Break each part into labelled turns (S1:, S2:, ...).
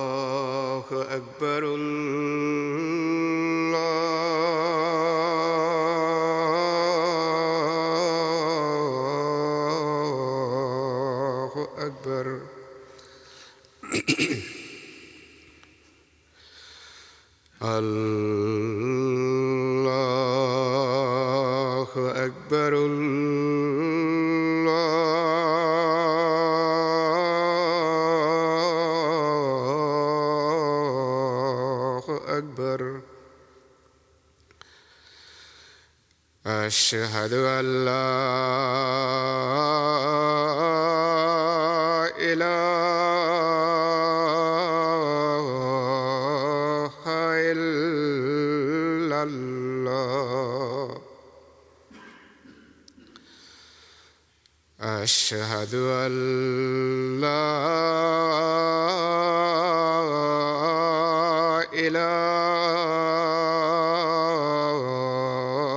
S1: الله أكبر. الله أكبر. الله أكبر. الله أكبر. أشهد أن لا إله إلا الله. أشهد أن لا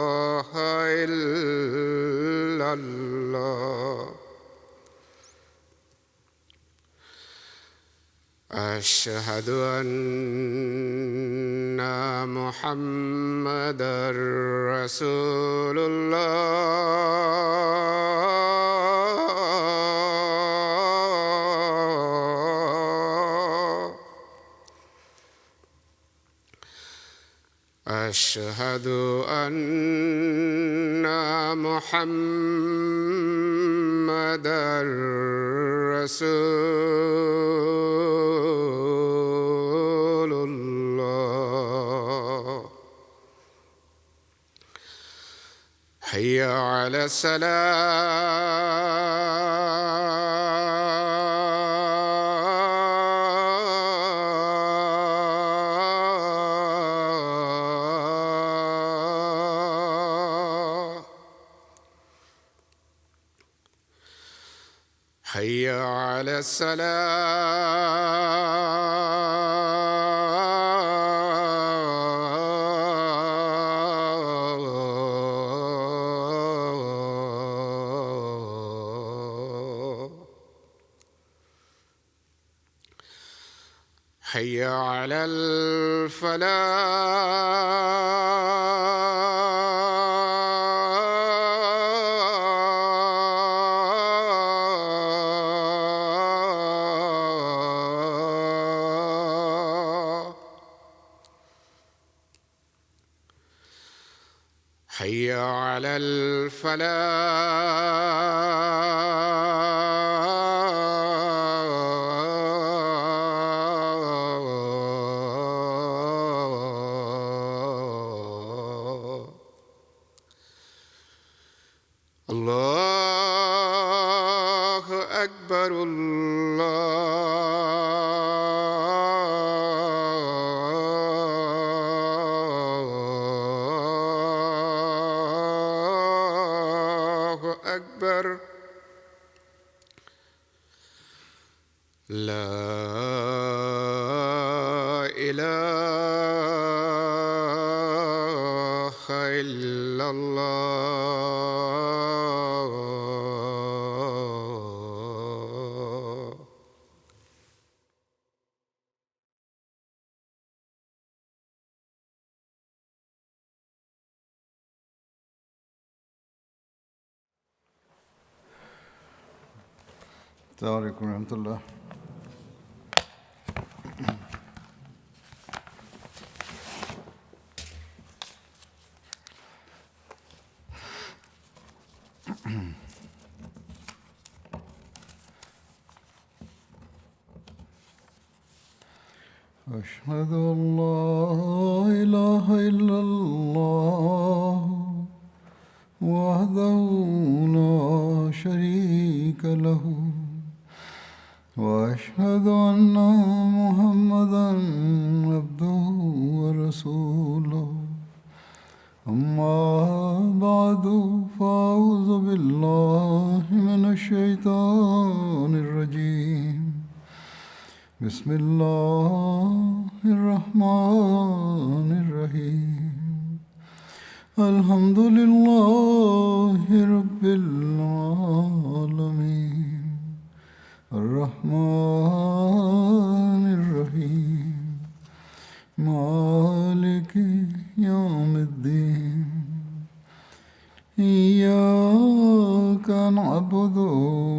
S1: إله إلا الله. أشهد أن محمدًا رسول الله. أشهد أن محمدًا رسول الله. حي على الصلاة. حي على الصلاة. حي على الفلاح. حي على الفلاح. الله أكبر. الله أكبر. لا إله إلا الله.
S2: السلام علیکم ورحمۃ اللہ. أشهد أن لا إله إلا الله وحده لا شريك له وأشهد أن محمدًا عبده ورسوله. أما بعد فأعوذ بالله من الشيطان الرجيم. بسم الله الرحمن الرحيم. الحمد لله رب العالمين الرحمن الرحيم مالك يوم الدين إياك نعبد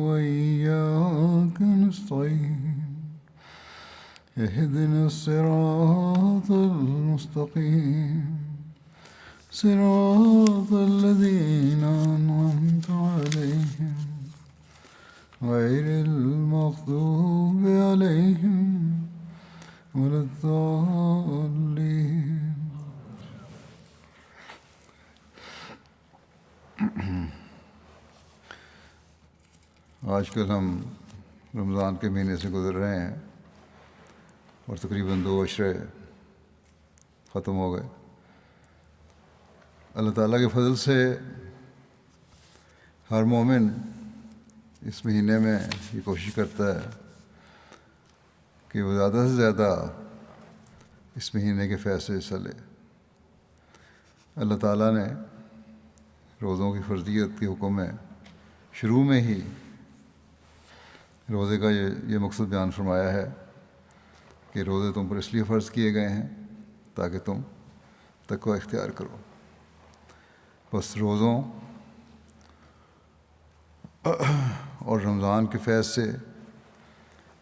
S2: وإياك نستعين اهدنا الصراط المستقيم صراط الذين أنعمت عليهم غير المغضوب عليهم ولا الضالين. آج کل ہم رمضان کے مہینے سے گزر رہے ہیں اور تقریباً 2 عشرے ختم ہو گئے. اللہ تعالیٰ کے فضل سے ہر مومن اس مہینے میں یہ کوشش کرتا ہے کہ وہ زیادہ سے زیادہ اس مہینے کے فیض سے حصہ لے. اللہ تعالیٰ نے روزوں کی فرضیت کے حکم میں شروع میں ہی روزے کا یہ مقصد بیان فرمایا ہے کہ روزے تم پر اس لیے فرض کیے گئے ہیں تاکہ تم تقوی اختیار کرو. بس روزوں اور رمضان کے فیض سے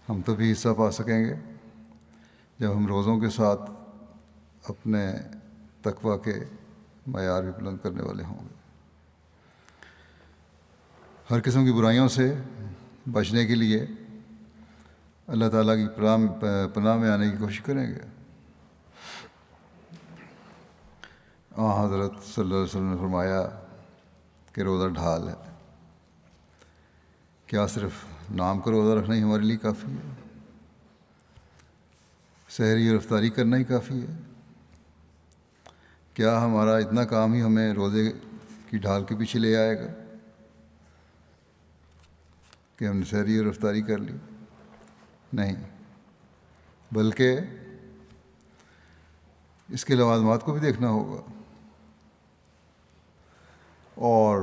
S2: ہم تبھی حصہ پا سکیں گے جب ہم روزوں کے ساتھ اپنے تقوی کے معیار بھی بلند کرنے والے ہوں گے. ہر قسم کی برائیوں سے بچنے کے لیے اللہ تعالیٰ کی پناہ میں آنے کی کوشش کریں گے. حضرت صلی اللہ علیہ وسلم نے فرمایا کہ روزہ ڈھال ہے. کیا صرف نام کا روزہ رکھنا ہی ہمارے لیے کافی ہے؟ سحری اور افطاری کرنا ہی کافی ہے؟ کیا ہمارا اتنا کام ہی ہمیں روزے کی ڈھال کے پیچھے لے آئے گا کہ ہم نے سحری اور افطاری کر لی؟ نہیں، بلکہ اس کے لوازمات کو بھی دیکھنا ہوگا اور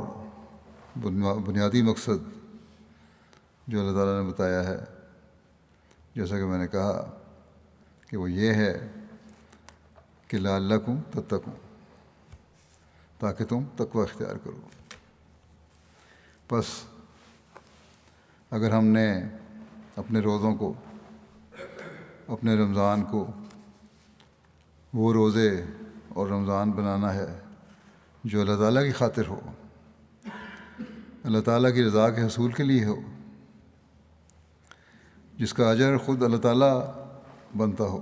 S2: بنیادی مقصد جو اللہ تعالیٰ نے بتایا ہے، جیسا کہ میں نے کہا کہ وہ یہ ہے کہ لعلکم تتقون، تاکہ تم تقوی اختیار کرو. بس اگر ہم نے اپنے روزوں کو، اپنے رمضان کو وہ روزے اور رمضان بنانا ہے جو اللہ تعالیٰ کی خاطر ہو، اللہ تعالیٰ کی رضا کے حصول کے لیے ہو، جس کا اجر خود اللہ تعالیٰ بنتا ہو،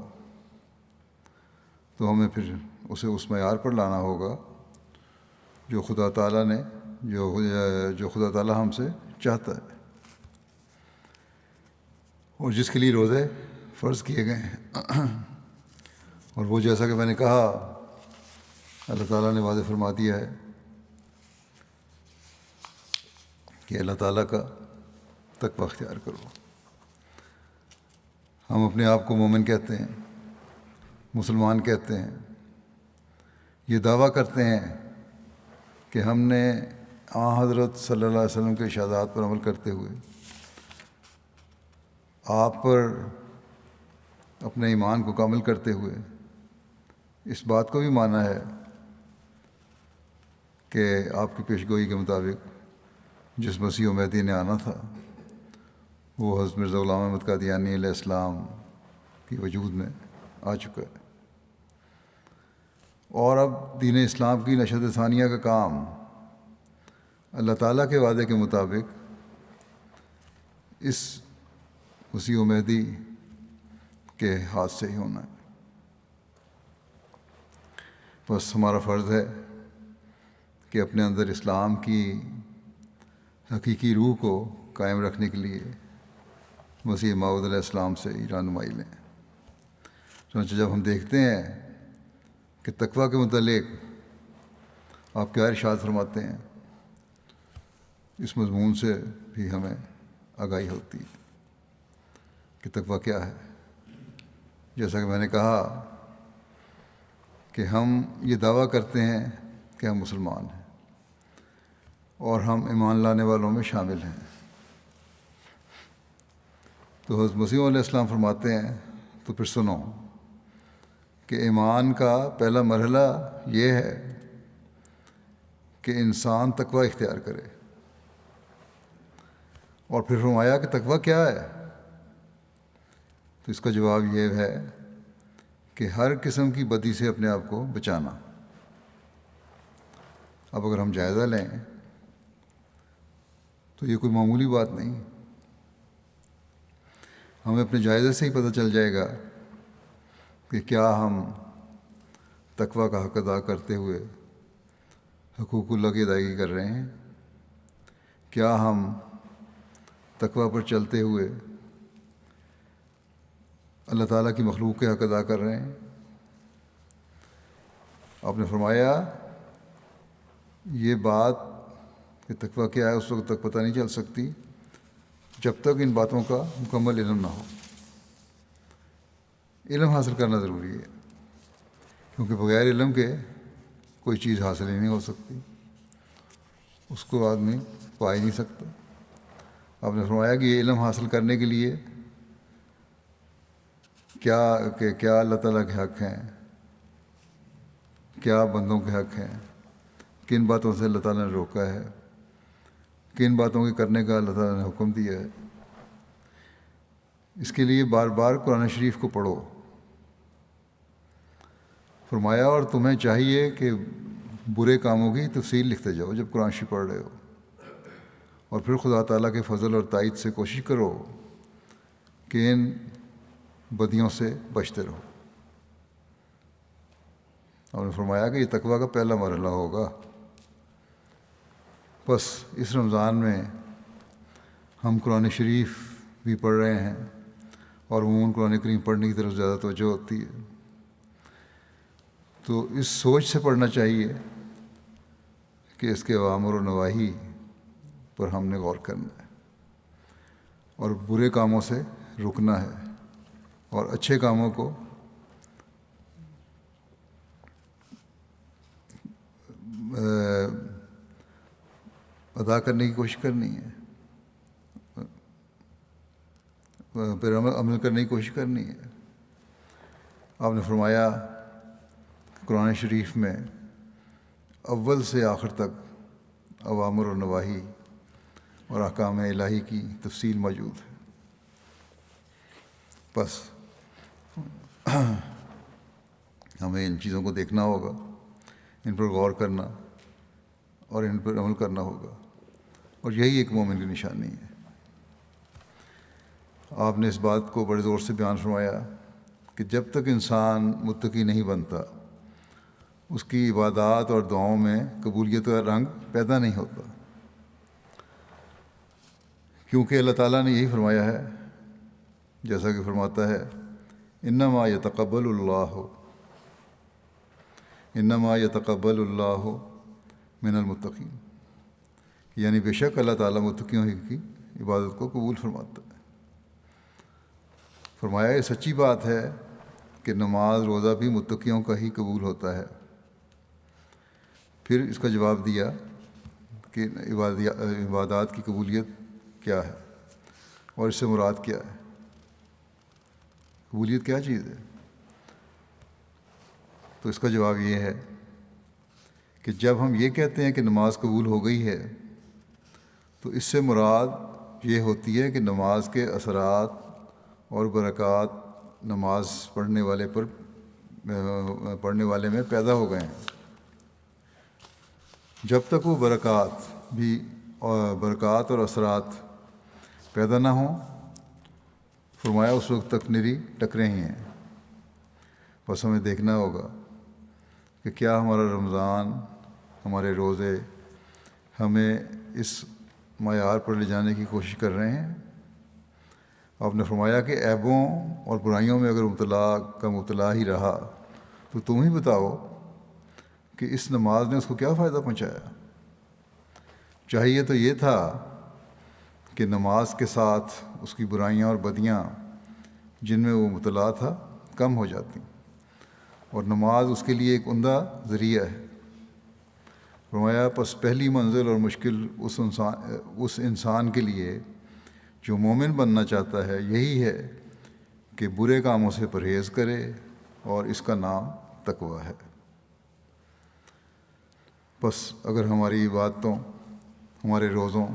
S2: تو ہمیں پھر اسے اس معیار پر لانا ہوگا جو خدا تعالیٰ نے جو خدا تعالیٰ ہم سے چاہتا ہے اور جس کے لیے روزے فرض کیے گئے ہیں. اور وہ جیسا کہ میں نے کہا اللہ تعالیٰ نے واضح فرما دیا ہے کہ اللہ تعالیٰ کا تقوی اختیار کرو. ہم اپنے آپ کو مومن کہتے ہیں، مسلمان کہتے ہیں، یہ دعویٰ کرتے ہیں کہ ہم نے حضرت صلی اللہ علیہ وسلم کے ارشادات پر عمل کرتے ہوئے آپ پر اپنے ایمان کو کامل کرتے ہوئے اس بات کو بھی مانا ہے کہ آپ کی پیشگوئی کے مطابق جس مسیح و مہدی نے آنا تھا وہ حضرت مرزا غلام احمد قادیانی علیہ السلام کی وجود میں آ چکا ہے. اور اب دین اسلام کی نشر ثانیہ کا کام اللہ تعالیٰ کے وعدے کے مطابق اس مسیح و مہدی کے ہاتھ سے ہی ہونا ہے. بس ہمارا فرض ہے کہ اپنے اندر اسلام کی حقیقی روح کو قائم رکھنے کے لیے مسیح موعود علیہ السلام سے رہنمائی لیں. چنانچہ جب ہم دیکھتے ہیں کہ تقوی کے متعلق آپ کیا ارشاد فرماتے ہیں، اس مضمون سے بھی ہمیں آگاہی ہوتی ہے کہ تقوی کیا ہے. جیسا کہ میں نے کہا کہ ہم یہ دعویٰ کرتے ہیں کہ ہم مسلمان ہیں اور ہم ایمان لانے والوں میں شامل ہیں، تو حضرت مسیح علیہ السلام فرماتے ہیں تو پھر سنو کہ ایمان کا پہلا مرحلہ یہ ہے کہ انسان تقوی اختیار کرے، اور پھر فرمایا کہ تقوی کیا ہے؟ تو اس کا جواب یہ ہے کہ ہر قسم کی بدی سے اپنے آپ کو بچانا۔ اب اگر ہم جائزہ لیں تو یہ کوئی معمولی بات نہیں، ہمیں اپنے جائزے سے ہی پتہ چل جائے گا کہ کیا ہم تقوی کا حق ادا کرتے ہوئے حقوق اللہ کی ادائیگی کر رہے ہیں، کیا ہم تقوی پر چلتے ہوئے اللہ تعالیٰ کی مخلوق کے حق ادا کر رہے ہیں۔ آپ نے فرمایا یہ بات کہ تقوی کیا ہے اس وقت تک پتہ نہیں چل سکتی جب تک ان باتوں کا مکمل علم نہ ہو۔ علم حاصل کرنا ضروری ہے، کیونکہ بغیر علم کے کوئی چیز حاصل ہی نہیں ہو سکتی، اس کو آدمی پا ہی نہیں سکتا۔ آپ نے فرمایا کہ یہ علم حاصل کرنے کے لیے کیا اللہ تعالیٰ کے حق ہیں، کیا بندوں کے حق ہیں، کن باتوں سے اللہ تعالیٰ نے روکا ہے، کن باتوں کے کرنے کا اللہ تعالیٰ نے حکم دیا ہے۔ اس کے لیے بار بار قرآن شریف کو پڑھو۔ فرمایا اور تمہیں چاہیے کہ برے کاموں کی تفصیل لکھتے جاؤ جب قرآن شریف پڑھ رہے ہو، اور پھر خدا تعالیٰ کے فضل اور تائید سے کوشش کرو کہ ان بدیوں سے بچتے رہو۔ اور نے فرمایا کہ یہ تقویٰ کا پہلا مرحلہ ہوگا۔ بس اس رمضان میں ہم قرآن شریف بھی پڑھ رہے ہیں، اور عموماً قرآن کریم پڑھنے کی طرف زیادہ توجہ ہوتی ہے، تو اس سوچ سے پڑھنا چاہیے کہ اس کے اوامر و نواہی پر ہم نے غور کرنا ہے، اور برے کاموں سے رکنا ہے، اور اچھے کاموں کو ادا کرنے کی کوشش کرنی ہے، پھر عمل کرنے کی کوشش کرنی ہے۔ آپ نے فرمایا قرآن شریف میں اول سے آخر تک اوامر و نواہی اور احکام الہی کی تفصیل موجود ہے۔ بس ہمیں ان چیزوں کو دیکھنا ہوگا، ان پر غور کرنا اور ان پر عمل کرنا ہوگا، اور یہی ایک مومن کی نشانی ہے۔ آپ نے اس بات کو بڑے زور سے بیان فرمایا کہ جب تک انسان متقی نہیں بنتا اس کی عبادات اور دعاؤں میں قبولیت کا رنگ پیدا نہیں ہوتا، کیونکہ اللہ تعالیٰ نے یہی فرمایا ہے، جیسا کہ فرماتا ہے انما یتقبل اللہ من المتقین، یعنی بے شک اللہ تعالیٰ متقیوں ہی کی عبادت کو قبول فرماتا ہے۔ فرمایا یہ سچی بات ہے کہ نماز روزہ بھی متقیوں کا ہی قبول ہوتا ہے۔ پھر اس کا جواب دیا کہ عبادات کی قبولیت کیا ہے اور اس سے مراد کیا ہے، قبولیت کیا چیز ہے؟ تو اس کا جواب یہ ہے کہ جب ہم یہ کہتے ہیں کہ نماز قبول ہو گئی ہے تو اس سے مراد یہ ہوتی ہے کہ نماز کے اثرات اور برکات نماز پڑھنے والے میں پیدا ہو گئے ہیں۔ جب تک وہ برکات اور اثرات پیدا نہ ہوں، فرمایا اس وقت تک نری ٹکریں ہی ہیں۔ بس ہمیں دیکھنا ہوگا کہ کیا ہمارا رمضان، ہمارے روزے ہمیں اس معیار پر لے جانے کی کوشش کر رہے ہیں۔ آپ نے فرمایا کہ عیبوں اور برائیوں میں اگر مبتلا ہی رہا تو تم ہی بتاؤ کہ اس نماز نے اس کو کیا فائدہ پہنچایا۔ چاہیے تو یہ تھا کہ نماز کے ساتھ اس کی برائیاں اور بدیاں جن میں وہ مبتلا تھا کم ہو جاتی، اور نماز اس کے لیے ایک عمدہ ذریعہ ہے۔ فرمایا پس پہلی منزل اور مشکل اس انسان کے لیے جو مومن بننا چاہتا ہے یہی ہے کہ برے کاموں سے پرہیز کرے، اور اس کا نام تقویٰ ہے۔ بس اگر ہماری عبادتوں، ہمارے روزوں،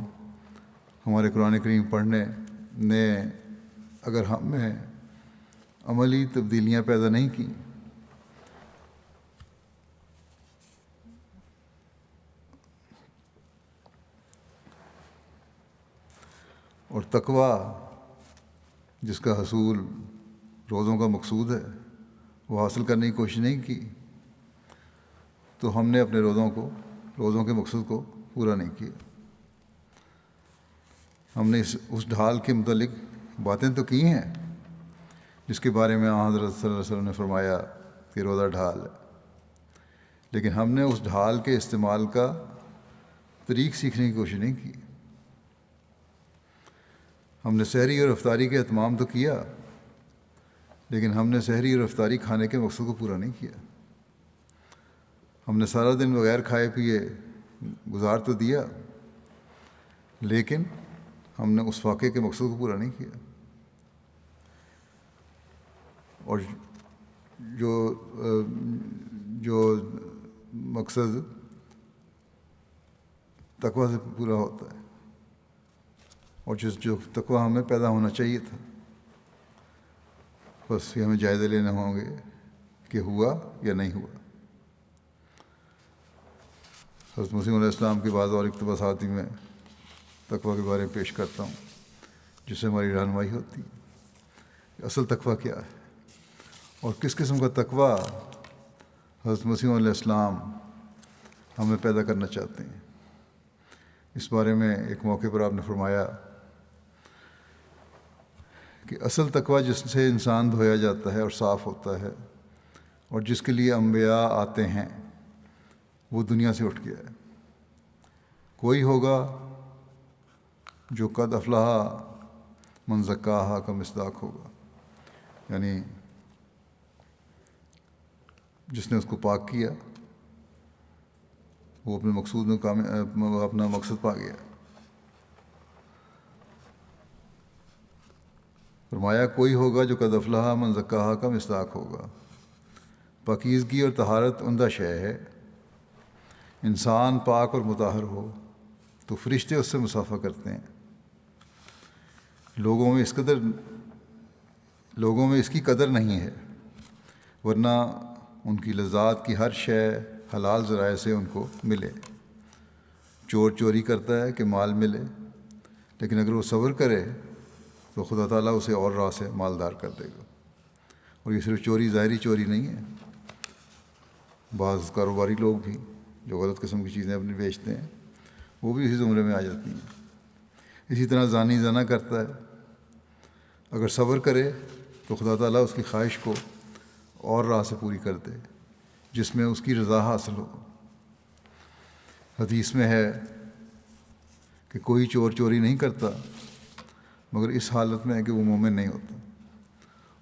S2: ہمارے قرآن کریم پڑھنے نے اگر ہم میں عملی تبدیلیاں پیدا نہیں کی، اور تقویٰ جس کا حصول روزوں کا مقصود ہے وہ حاصل کرنے کی کوشش نہیں کی، تو ہم نے اپنے روزوں کے مقصد کو پورا نہیں کیا۔ ہم نے اس ڈھال کے متعلق باتیں تو کی ہیں جس کے بارے میں حضرت صلی اللہ علیہ وسلم نے فرمایا کہ روزہ ڈھال ہے، لیکن ہم نے اس ڈھال کے استعمال کا طریق سیکھنے کی کوشش نہیں کی۔ ہم نے سحری اور افطاری کے اہتمام تو کیا، لیکن ہم نے سحری اور افطاری کھانے کے مقصد کو پورا نہیں کیا۔ ہم نے سارا دن بغیر کھائے پیے گزار تو دیا، لیکن ہم نے اس واقعے کے مقصد کو پورا نہیں کیا۔ اور جو مقصد تقویٰ سے پورا ہوتا ہے، اور جو تقویٰ ہمیں پیدا ہونا چاہیے تھا، بس یہ ہمیں جائزے لینے ہوں گے کہ ہوا یا نہیں ہوا۔ حضرت مسیح علیہ السلام کے بعض اور اقتباسات میں تقویٰ کے بارے میں پیش کرتا ہوں جس سے ہماری رہنمائی ہوتی ہے کہ اصل تقویٰ کیا ہے اور کس قسم کا تقویٰ حضرت مسیح علیہ السلام ہمیں پیدا کرنا چاہتے ہیں۔ اس بارے میں ایک موقع پر آپ نے فرمایا کہ اصل تقویٰ جس سے انسان دھویا جاتا ہے اور صاف ہوتا ہے اور جس کے لیے انبیاء آتے ہیں، وہ دنیا سے اٹھ گیا ہے۔ کوئی ہوگا جو قد افلح من زکاہا کا مصداق ہوگا، یعنی جس نے اس کو پاک کیا وہ اپنے مقصود میں اپنا مقصد پا گیا۔ فرمایا کوئی ہوگا جو قد افلح من زکاہا کا مصداق ہوگا۔ پاکیزگی اور طہارت عمدہ شے ہے۔ انسان پاک اور مطہر ہو تو فرشتے اس سے مصافحہ کرتے ہیں۔ لوگوں میں اس کی قدر نہیں ہے، ورنہ ان کی لذات کی ہر شے حلال ذرائع سے ان کو ملے۔ چور چوری کرتا ہے کہ مال ملے، لیکن اگر وہ صبر کرے تو خدا تعالیٰ اسے اور راہ سے مالدار کر دے گا۔ اور یہ صرف چوری ظاہری چوری نہیں ہے، بعض کاروباری لوگ بھی جو غلط قسم کی چیزیں اپنی بیچتے ہیں وہ بھی اسی زمرے میں آ جاتی ہیں۔ اسی طرح زانی زنا کرتا ہے، اگر صبر کرے تو خدا تعالیٰ اس کی خواہش کو اور راہ سے پوری کر دے جس میں اس کی رضا حاصل ہو۔ حدیث میں ہے کہ کوئی چور چوری نہیں کرتا مگر اس حالت میں ہے کہ وہ مومن نہیں ہوتا،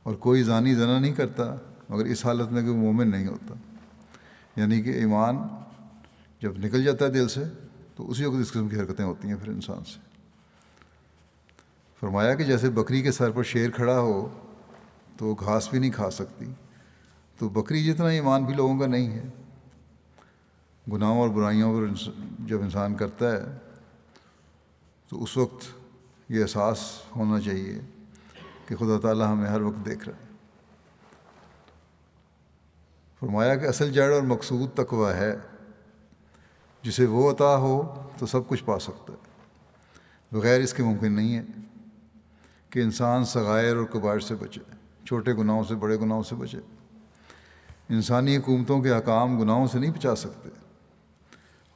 S2: اور کوئی زانی زنا نہیں کرتا مگر اس حالت میں کہ وہ مومن نہیں ہوتا۔ یعنی کہ ایمان جب نکل جاتا ہے دل سے تو اسی وقت اس قسم کی حرکتیں ہوتی ہیں پھر انسان سے۔ فرمایا کہ جیسے بکری کے سر پر شیر کھڑا ہو تو وہ گھاس بھی نہیں کھا سکتی، تو بکری جتنا ایمان بھی لوگوں کا نہیں ہے۔ گناہوں اور برائیوں پر جب انسان کرتا ہے تو اس وقت یہ احساس ہونا چاہیے کہ خدا تعالیٰ ہمیں ہر وقت دیکھ رہا ہے۔ فرمایا کہ اصل جڑ اور مقصود تقویٰ ہے، جسے وہ عطا ہو تو سب کچھ پا سکتا ہے۔ بغیر اس کے ممکن نہیں ہے کہ انسان صغائر اور کبائر سے بچے، چھوٹے گناہوں سے بڑے گناہوں سے بچے۔ انسانی حکومتوں کے حکام گناہوں سے نہیں بچا سکتے۔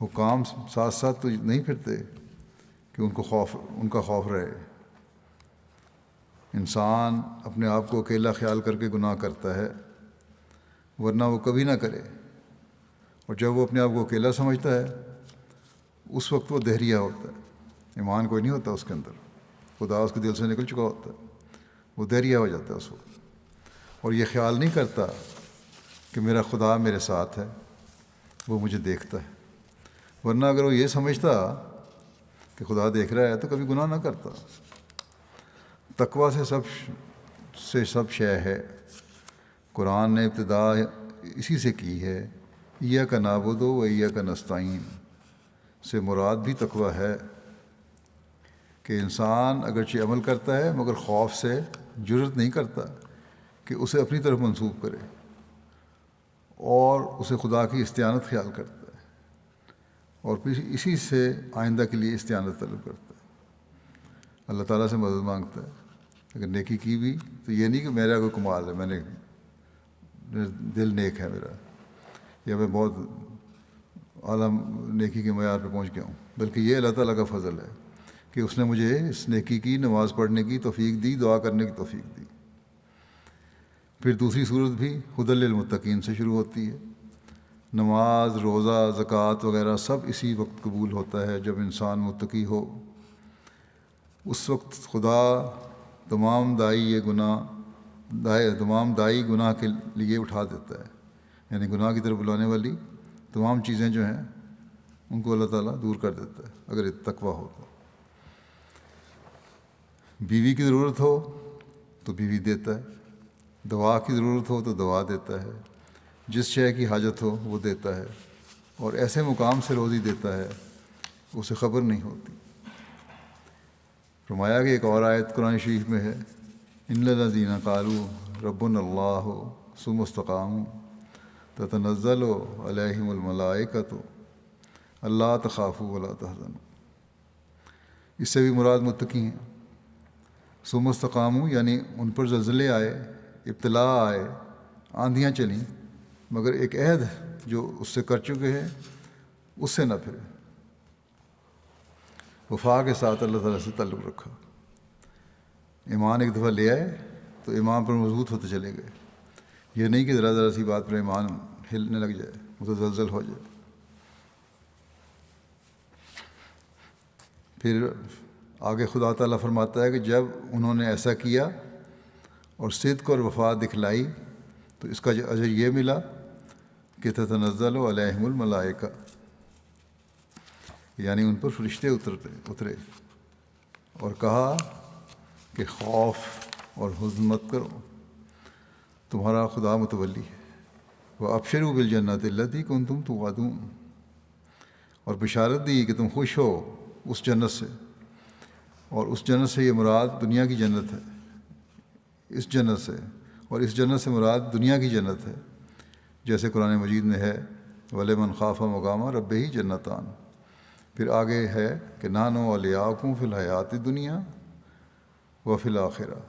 S2: حکام ساتھ ساتھ تو نہیں پھرتے کہ ان کا خوف رہے۔ انسان اپنے آپ کو اکیلا خیال کر کے گناہ کرتا ہے، ورنہ وہ کبھی نہ کرے۔ اور جب وہ اپنے آپ کو اکیلا سمجھتا ہے اس وقت وہ دہریہ ہوتا ہے، ایمان کوئی نہیں ہوتا اس کے اندر، خدا اس کے دل سے نکل چکا ہوتا ہے، وہ دہریہ ہو جاتا ہے اس وقت، اور یہ خیال نہیں کرتا کہ میرا خدا میرے ساتھ ہے، وہ مجھے دیکھتا ہے۔ ورنہ اگر وہ یہ سمجھتا کہ خدا دیکھ رہا ہے تو کبھی گناہ نہ کرتا۔ تقوی سے سب شے ہے۔ قرآن نے ابتدا اسی سے کی ہے۔ ایاک نعبد و ایاک نستعین سے مراد بھی تقوی ہے کہ انسان اگرچہ عمل کرتا ہے مگر خوف سے جرأت نہیں کرتا کہ اسے اپنی طرف منسوب کرے، اور اسے خدا کی استعانت خیال کرتا ہے، اور پھر اسی سے آئندہ کے لیے استعانت طلب کرتا ہے، اللہ تعالیٰ سے مدد مانگتا ہے۔ اگر نیکی کی بھی تو یہ نہیں کہ میرا کوئی کمال ہے، میں نے دل نیک ہے میرا، یا میں بہت اعلیٰ نیکی کے معیار پہ پہنچ گیا ہوں، بلکہ یہ اللہ تعالیٰ کا فضل ہے کہ اس نے مجھے اس نیکی کی، نماز پڑھنے کی توفیق دی، دعا کرنے کی توفیق دی۔ پھر دوسری صورت بھی ہدی للمتقین سے شروع ہوتی ہے۔ نماز، روزہ، زکوٰۃ وغیرہ سب اسی وقت قبول ہوتا ہے جب انسان متقی ہو۔ اس وقت خدا تمام دائی گناہ کے لیے اٹھا دیتا ہے، یعنی گناہ کی طرف بلانے والی تمام چیزیں جو ہیں ان کو اللہ تعالیٰ دور کر دیتا ہے اگر تقویٰ ہو تو۔ بیوی کی ضرورت ہو تو بیوی دیتا ہے، دوا کی ضرورت ہو تو دوا دیتا ہے، جس شے کی حاجت ہو وہ دیتا ہے، اور ایسے مقام سے روزی دیتا ہے اسے خبر نہیں ہوتی۔ فرمایا کہ ایک اور آیت قرآن شریف میں ہے، ان الذین قالوا ربنا اللہ ثم استقاموا تتنزل علیہم الملائکۃ الا تخافوا ولا تحزنوا۔ اس سے بھی مراد متقی ہیں۔ ثم استقاموا یعنی ان پر زلزلے آئے، ابتلا آئے، آندھیاں چلیں، مگر ایک عہد جو اس سے کر چکے ہیں اس سے نہ پھرے، وفا کے ساتھ اللہ تعالیٰ سے تعلق رکھا۔ ایمان ایک دفعہ لے آئے تو ایمان پر مضبوط ہوتے چلے گئے، یہ نہیں کہ ذرا ذرا سی بات پر ایمان ہلنے لگ جائے، متزلزل ہو جائے۔ پھر آگے خدا تعالیٰ فرماتا ہے کہ جب انہوں نے ایسا کیا اور صدق اور وفا دکھلائی تو اس کا اجر یہ ملا کہ تتنزل علیہم الملائکہ، یعنی ان پر فرشتے اترے اور کہا کہ خوف اور حزن مت کرو، تمہارا خدا متولی ہے۔ وَأَبْشِرُوا بِالْجَنَّةِ الَّتِي كُنْتُمْ تُوعَدُونَ، اور بشارت دی کہ تم خوش ہو اس جنت سے، اور اس جنت سے یہ مراد دنیا کی جنت ہے، اس جنت سے، اور اس جنت سے مراد دنیا کی جنت ہے، جیسے قرآن مجید میں ہے وَلِمَنْ خَافَ مَقَامَ رَبِّهِ جنتان۔ پھر آگے ہے کہ نحن اولیاؤکم فی الحیات الدنیا وفی الآخرہ،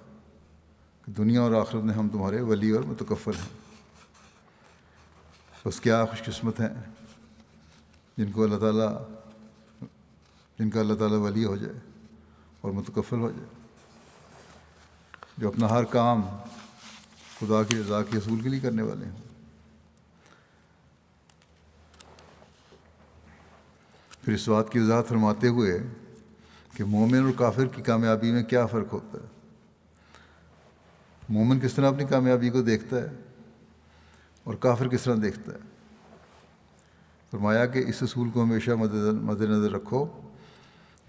S2: دنیا اور آخرت میں ہم تمہارے ولی اور متکفل ہیں۔ بس کیا خوش قسمت ہیں جن کا اللہ تعالیٰ ولی ہو جائے اور متکفل ہو جائے، جو اپنا ہر کام خدا کی رضا کے حصول کے لیے کرنے والے ہیں۔ پھر اس بات کی وضاحت فرماتے ہوئے کہ مومن اور کافر کی کامیابی میں کیا فرق ہوتا ہے، مومن کس طرح اپنی کامیابی کو دیکھتا ہے اور کافر کس طرح دیکھتا ہے۔ فرمایا کہ اس اصول کو ہمیشہ مد نظر رکھو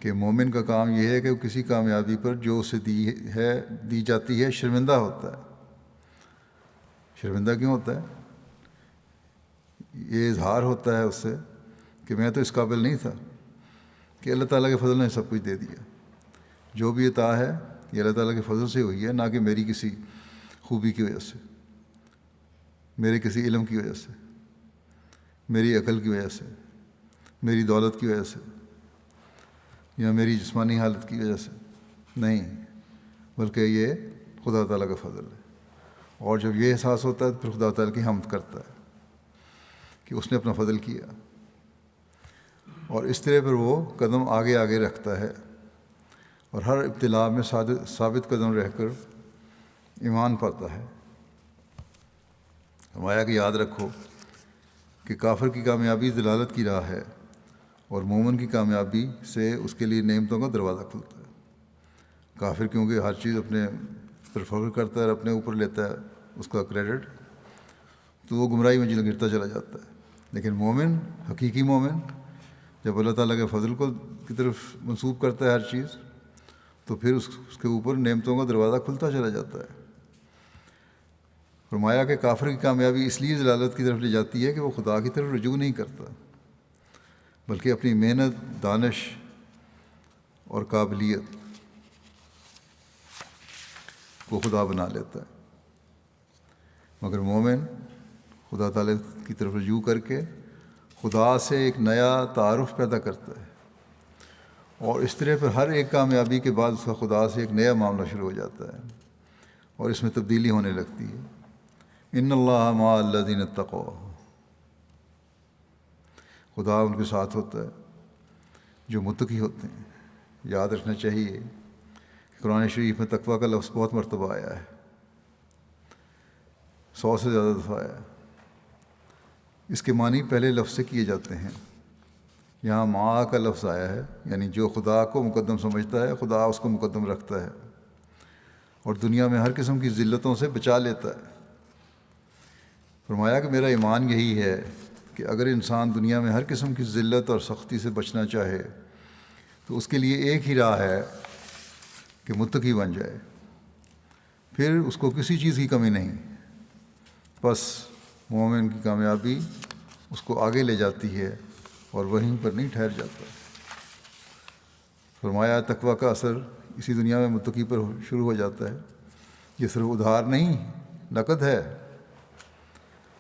S2: کہ مومن کا کام یہ ہے کہ وہ کسی کامیابی پر جو اسے دی جاتی ہے شرمندہ ہوتا ہے۔ شرمندہ کیوں ہوتا ہے؟ یہ اظہار ہوتا ہے اس سے کہ میں تو اس قابل نہیں تھا، کہ اللہ تعالیٰ کے فضل نے سب کچھ دے دیا، جو بھی عطا ہے یہ اللہ تعالیٰ کے فضل سے ہوئی ہے، نہ کہ میری کسی خوبی کی وجہ سے، میرے کسی علم کی وجہ سے، میری عقل کی وجہ سے، میری دولت کی وجہ سے، یا میری جسمانی حالت کی وجہ سے نہیں، بلکہ یہ خدا تعالیٰ کا فضل ہے۔ اور جب یہ احساس ہوتا ہے تو پھر خدا تعالیٰ کی حمد کرتا ہے کہ اس نے اپنا فضل کیا، اور اس طرح پر وہ قدم آگے آگے رکھتا ہے اور ہر ابتلاء میں ثابت قدم رہ کر ایمان پاتا ہے۔ فرمایا کہ یاد رکھو کہ کافر کی کامیابی ضلالت کی راہ ہے، اور مومن کی کامیابی سے اس کے لیے نعمتوں کا دروازہ کھلتا ہے۔ کافر کیونکہ ہر چیز اپنے پر فخر کرتا ہے اور اپنے اوپر لیتا ہے اس کا کریڈٹ، تو وہ گمراہی میں گرتا چلا جاتا ہے۔ لیکن مومن، حقیقی مومن، جب اللہ تعالیٰ کے فضل کی طرف منسوب کرتا ہے ہر چیز، تو پھر اس کے اوپر نعمتوں کا دروازہ کھلتا چلا جاتا ہے۔ فرمایا کہ کافر کی کامیابی اس لیے ضلالت کی طرف لے جاتی ہے کہ وہ خدا کی طرف رجوع نہیں کرتا، بلکہ اپنی محنت، دانش اور قابلیت کو خدا بنا لیتا ہے۔ مگر مومن خدا تعالیٰ کی طرف رجوع کر کے خدا سے ایک نیا تعارف پیدا کرتا ہے، اور اس طرح پھر ہر ایک کامیابی کے بعد اس کا خدا سے ایک نیا معاملہ شروع ہو جاتا ہے، اور اس میں تبدیلی ہونے لگتی ہے۔ ان اللہ مع الذین اتقوا، خدا ان کے ساتھ ہوتا ہے جو متقی ہوتے ہیں۔ یاد رکھنا چاہیے کہ قرآن شریف میں تقویٰ کا لفظ بہت مرتبہ آیا ہے، 100 سے زیادہ دفعہ آیا ہے۔ اس کے معنی پہلے لفظ سے کیے جاتے ہیں۔ یہاں مع کا لفظ آیا ہے، یعنی جو خدا کو مقدم سمجھتا ہے خدا اس کو مقدم رکھتا ہے، اور دنیا میں ہر قسم کی ذلتوں سے بچا لیتا ہے۔ فرمایا کہ میرا ایمان یہی ہے کہ اگر انسان دنیا میں ہر قسم کی ذلت اور سختی سے بچنا چاہے تو اس کے لیے ایک ہی راہ ہے کہ متقی بن جائے، پھر اس کو کسی چیز کی کمی نہیں۔ بس مومن کی کامیابی اس کو آگے لے جاتی ہے اور وہیں پر نہیں ٹھہر جاتا۔ فرمایا تقویٰ کا اثر اسی دنیا میں متقی پر شروع ہو جاتا ہے۔ یہ صرف ادھار نہیں، نقد ہے،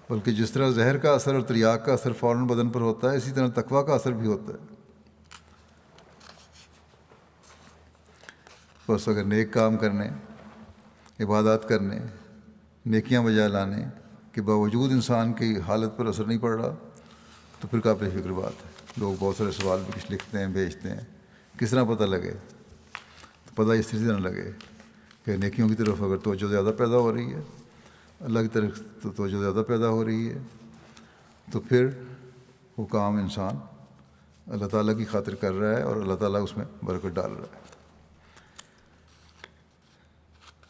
S2: بلکہ جس طرح زہر کا اثر اور تریاق کا اثر فوراً بدن پر ہوتا ہے، اسی طرح تقویٰ کا اثر بھی ہوتا ہے۔ بس اگر نیک کام کرنے، عبادات کرنے، نیکیاں بجا لانے کے باوجود انسان کی حالت پر اثر نہیں پڑ رہا تو پھر قابل فکر بات ہے۔ لوگ بہت سارے سوال بھی کچھ لکھتے ہیں، بھیجتے ہیں، کس طرح پتہ لگے؟ تو پتہ اس طرح لگے کہ نیکیوں کی طرف اگر توجہ زیادہ پیدا ہو رہی ہے، اللہ کی طرف توجہ زیادہ پیدا ہو رہی ہے، تو پھر وہ کام انسان اللہ تعالیٰ کی خاطر کر رہا ہے اور اللہ تعالیٰ اس میں برکت ڈال رہا ہے۔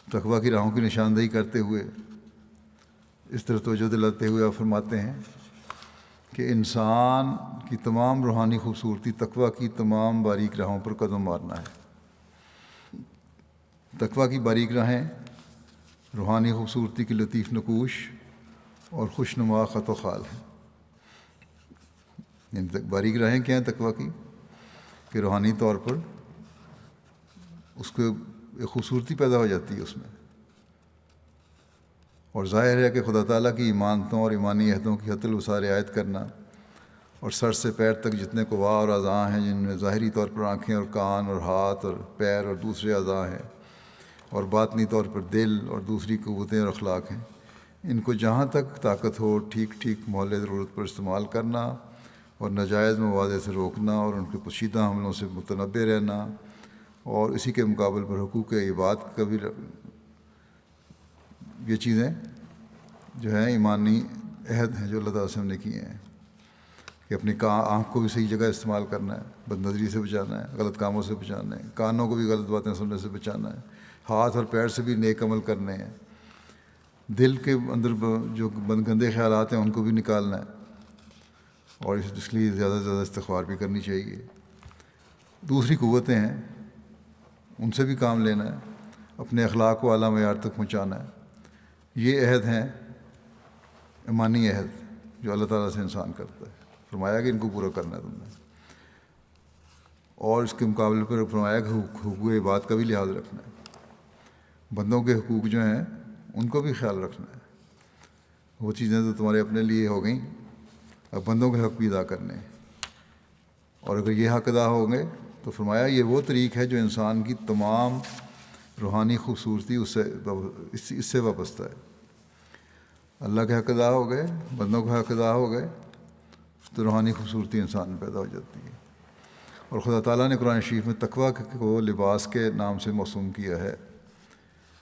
S2: تقویٰ کی راہوں کی نشاندہی کرتے ہوئے اس طرح توجہ دلاتے ہوئے آپ فرماتے ہیں کہ انسان کی تمام روحانی خوبصورتی تقویٰ کی تمام باریک راہوں پر قدم مارنا ہے۔ تقویٰ کی باریک راہیں روحانی خوبصورتی کی لطیف نقوش اور خوشنما خط و خال ہیں۔ یعنی باریک راہیں کیا ہیں تقویٰ کی؟ کہ روحانی طور پر اس کو ایک خوبصورتی پیدا ہو جاتی ہے اس میں، اور ظاہر ہے کہ خدا تعالیٰ کی ایمانتوں اور ایمانی عہدوں کی حت الوسع رعایت کرنا، اور سر سے پیر تک جتنے قوا اور اعضاء ہیں جن میں ظاہری طور پر آنکھیں اور کان اور ہاتھ اور پیر اور دوسرے اعضاء ہیں، اور باطنی طور پر دل اور دوسری قوتیں اور اخلاق ہیں، ان کو جہاں تک طاقت ہو ٹھیک ٹھیک محل ضرورت پر استعمال کرنا، اور ناجائز مواد سے روکنا، اور ان کے پوشیدہ حملوں سے متنبع رہنا، اور اسی کے مقابل پر حقوق عباد کا بھی، یہ چیزیں جو ہیں ایمانی عہد ہیں جو اللہ تعالیٰ سے ہم نے کیے ہیں، کہ اپنی آنکھ کو بھی صحیح جگہ استعمال کرنا ہے، بد نظری سے بچانا ہے، غلط کاموں سے بچانا ہے، کانوں کو بھی غلط باتیں سننے سے بچانا ہے، ہاتھ اور پیر سے بھی نیک عمل کرنے ہیں، دل کے اندر جو گندے خیالات ہیں ان کو بھی نکالنا ہے، اور اس لیے زیادہ سے زیادہ استغفار بھی کرنی چاہیے۔ دوسری قوتیں ہیں ان سے بھی کام لینا ہے، اپنے اخلاق کو اعلیٰ معیار تک پہنچانا ہے۔ یہ عہد ہیں ایمانی عہد جو اللہ تعالیٰ سے انسان کرتا ہے۔ فرمایا کہ ان کو پورا کرنا ہے تم نے، اور اس کے مقابلے پر فرمایا کہ حقوق عباد کا بھی لحاظ رکھنا ہے، بندوں کے حقوق جو ہیں ان کو بھی خیال رکھنا ہے۔ وہ چیزیں تو تمہارے اپنے لیے ہو گئیں، اب بندوں کے حق بھی ادا کرنے ہیں، اور اگر یہ حق ادا ہوں گے تو فرمایا یہ وہ طریق ہے جو انسان کی تمام روحانی خوبصورتی اس سے وابستہ ہے۔ اللہ کے حق ادا ہو گئے، بندوں کے حق ادا ہو گئے تو روحانی خوبصورتی انسان میں پیدا ہو جاتی ہے۔ اور خدا تعالیٰ نے قرآن شریف میں تقویٰ کو لباس کے نام سے موسوم کیا ہے،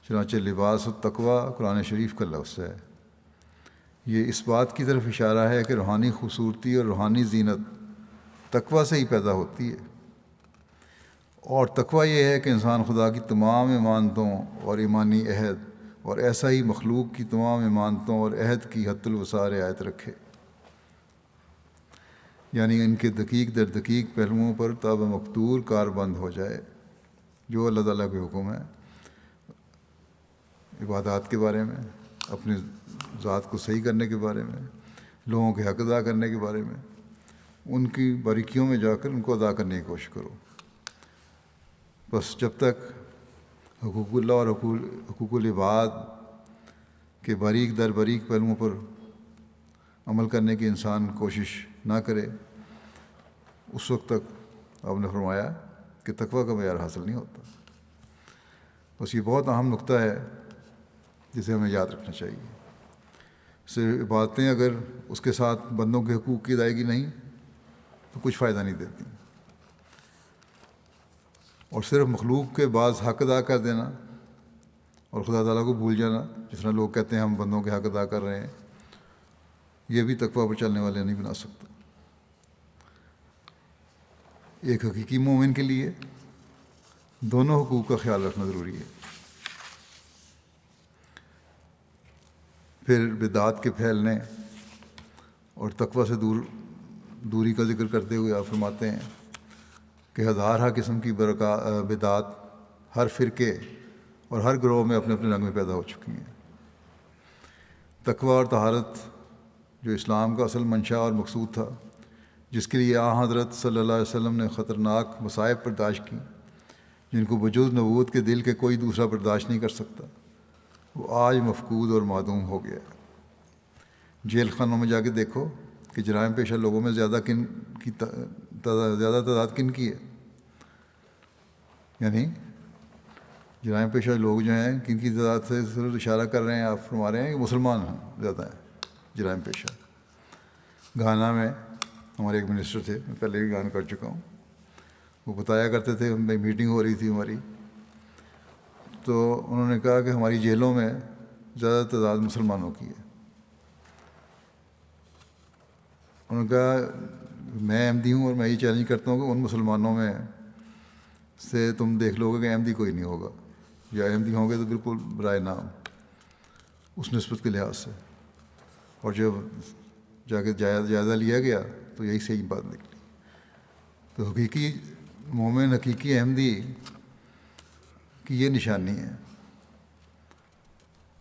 S2: چنانچہ لباس التقویٰ قرآن شریف کا لفظ ہے۔ یہ اس بات کی طرف اشارہ ہے کہ روحانی خوبصورتی اور روحانی زینت تقویٰ سے ہی پیدا ہوتی ہے، اور تقویٰ یہ ہے کہ انسان خدا کی تمام ایمانتوں اور ایمانی عہد اور ایسا ہی مخلوق کی تمام ایمانتوں اور عہد کی حت الوسع رعایت رکھے، یعنی ان کے دقیق در دقیق پہلوؤں پر تاب مقدور کار بند ہو جائے۔ جو اللہ تعالیٰ کے حکم ہیں عبادات کے بارے میں، اپنے ذات کو صحیح کرنے کے بارے میں، لوگوں کے حق ادا کرنے کے بارے میں، ان کی باریکیوں میں جا کر ان کو ادا کرنے کی کوشش کرو۔ بس جب تک حقوق اللہ اور حقوق العباد کے باریک در باریک پہلوؤں پر عمل کرنے کی انسان کوشش نہ کرے، اس وقت تک آپ نے فرمایا کہ تقویٰ کا معیار حاصل نہیں ہوتا۔ بس یہ بہت اہم نقطہ ہے جسے ہمیں یاد رکھنا چاہیے۔ صرف عبادتیں اگر اس کے ساتھ بندوں کے حقوق کی ادائیگی نہیں تو کچھ فائدہ نہیں دیتی، اور صرف مخلوق کے بعض حق ادا کر دینا اور خدا تعالیٰ کو بھول جانا، جس طرح لوگ کہتے ہیں ہم بندوں کے حق ادا کر رہے ہیں، یہ بھی تقویٰ پر چلنے والے نہیں بنا سکتا۔ ایک حقیقی مومن کے لیے دونوں حقوق کا خیال رکھنا ضروری ہے۔ پھر بدعات کے پھیلنے اور تقویٰ سے دوری کا ذکر کرتے ہوئے آپ فرماتے ہیں کہ ہزارہ قسم کی بدعات ہر فرقے اور ہر گروہ میں اپنے اپنے رنگ میں پیدا ہو چکی ہیں۔ تقویٰ اور طہارت جو اسلام کا اصل منشا اور مقصود تھا، جس کے لیے حضرت صلی اللہ علیہ وسلم نے خطرناک مصائب برداشت کی جن کو بجز نبوت کے دل کے کوئی دوسرا برداشت نہیں کر سکتا، وہ آج مفقود اور معدوم ہو گیا ہے۔ جیل خانوں میں جا کے دیکھو کہ جرائم پیشہ لوگوں میں زیادہ تعداد کن کی ہے، یعنی جرائم پیشہ لوگ جو ہیں کن کی تعداد سے صرف اشارہ کر رہے ہیں، آپ فرما رہے ہیں کہ مسلمان ہیں زیادہ ہیں جرائم پیشہ۔ گھانا میں ہمارے ایک منسٹر تھے، میں پہلے بھی بیان کر چکا ہوں، وہ بتایا کرتے تھے، میٹنگ ہو رہی تھی ہماری، تو انہوں نے کہا کہ ہماری جیلوں میں زیادہ تعداد مسلمانوں کی ہے۔ انہوں نے کہا میں احمدی ہوں اور میں یہ چیلنج کرتا ہوں کہ ان مسلمانوں میں سے تم دیکھ لو گے کہ احمدی کوئی نہیں ہوگا، یا احمدی ہوں گے تو بالکل برائے نام اس نسبت کے لحاظ سے۔ اور جب جا کے جائزہ لیا گیا تو یہی صحیح بات نکلی۔ تو حقیقی مومن، حقیقی احمدی کی یہ نشانی ہے،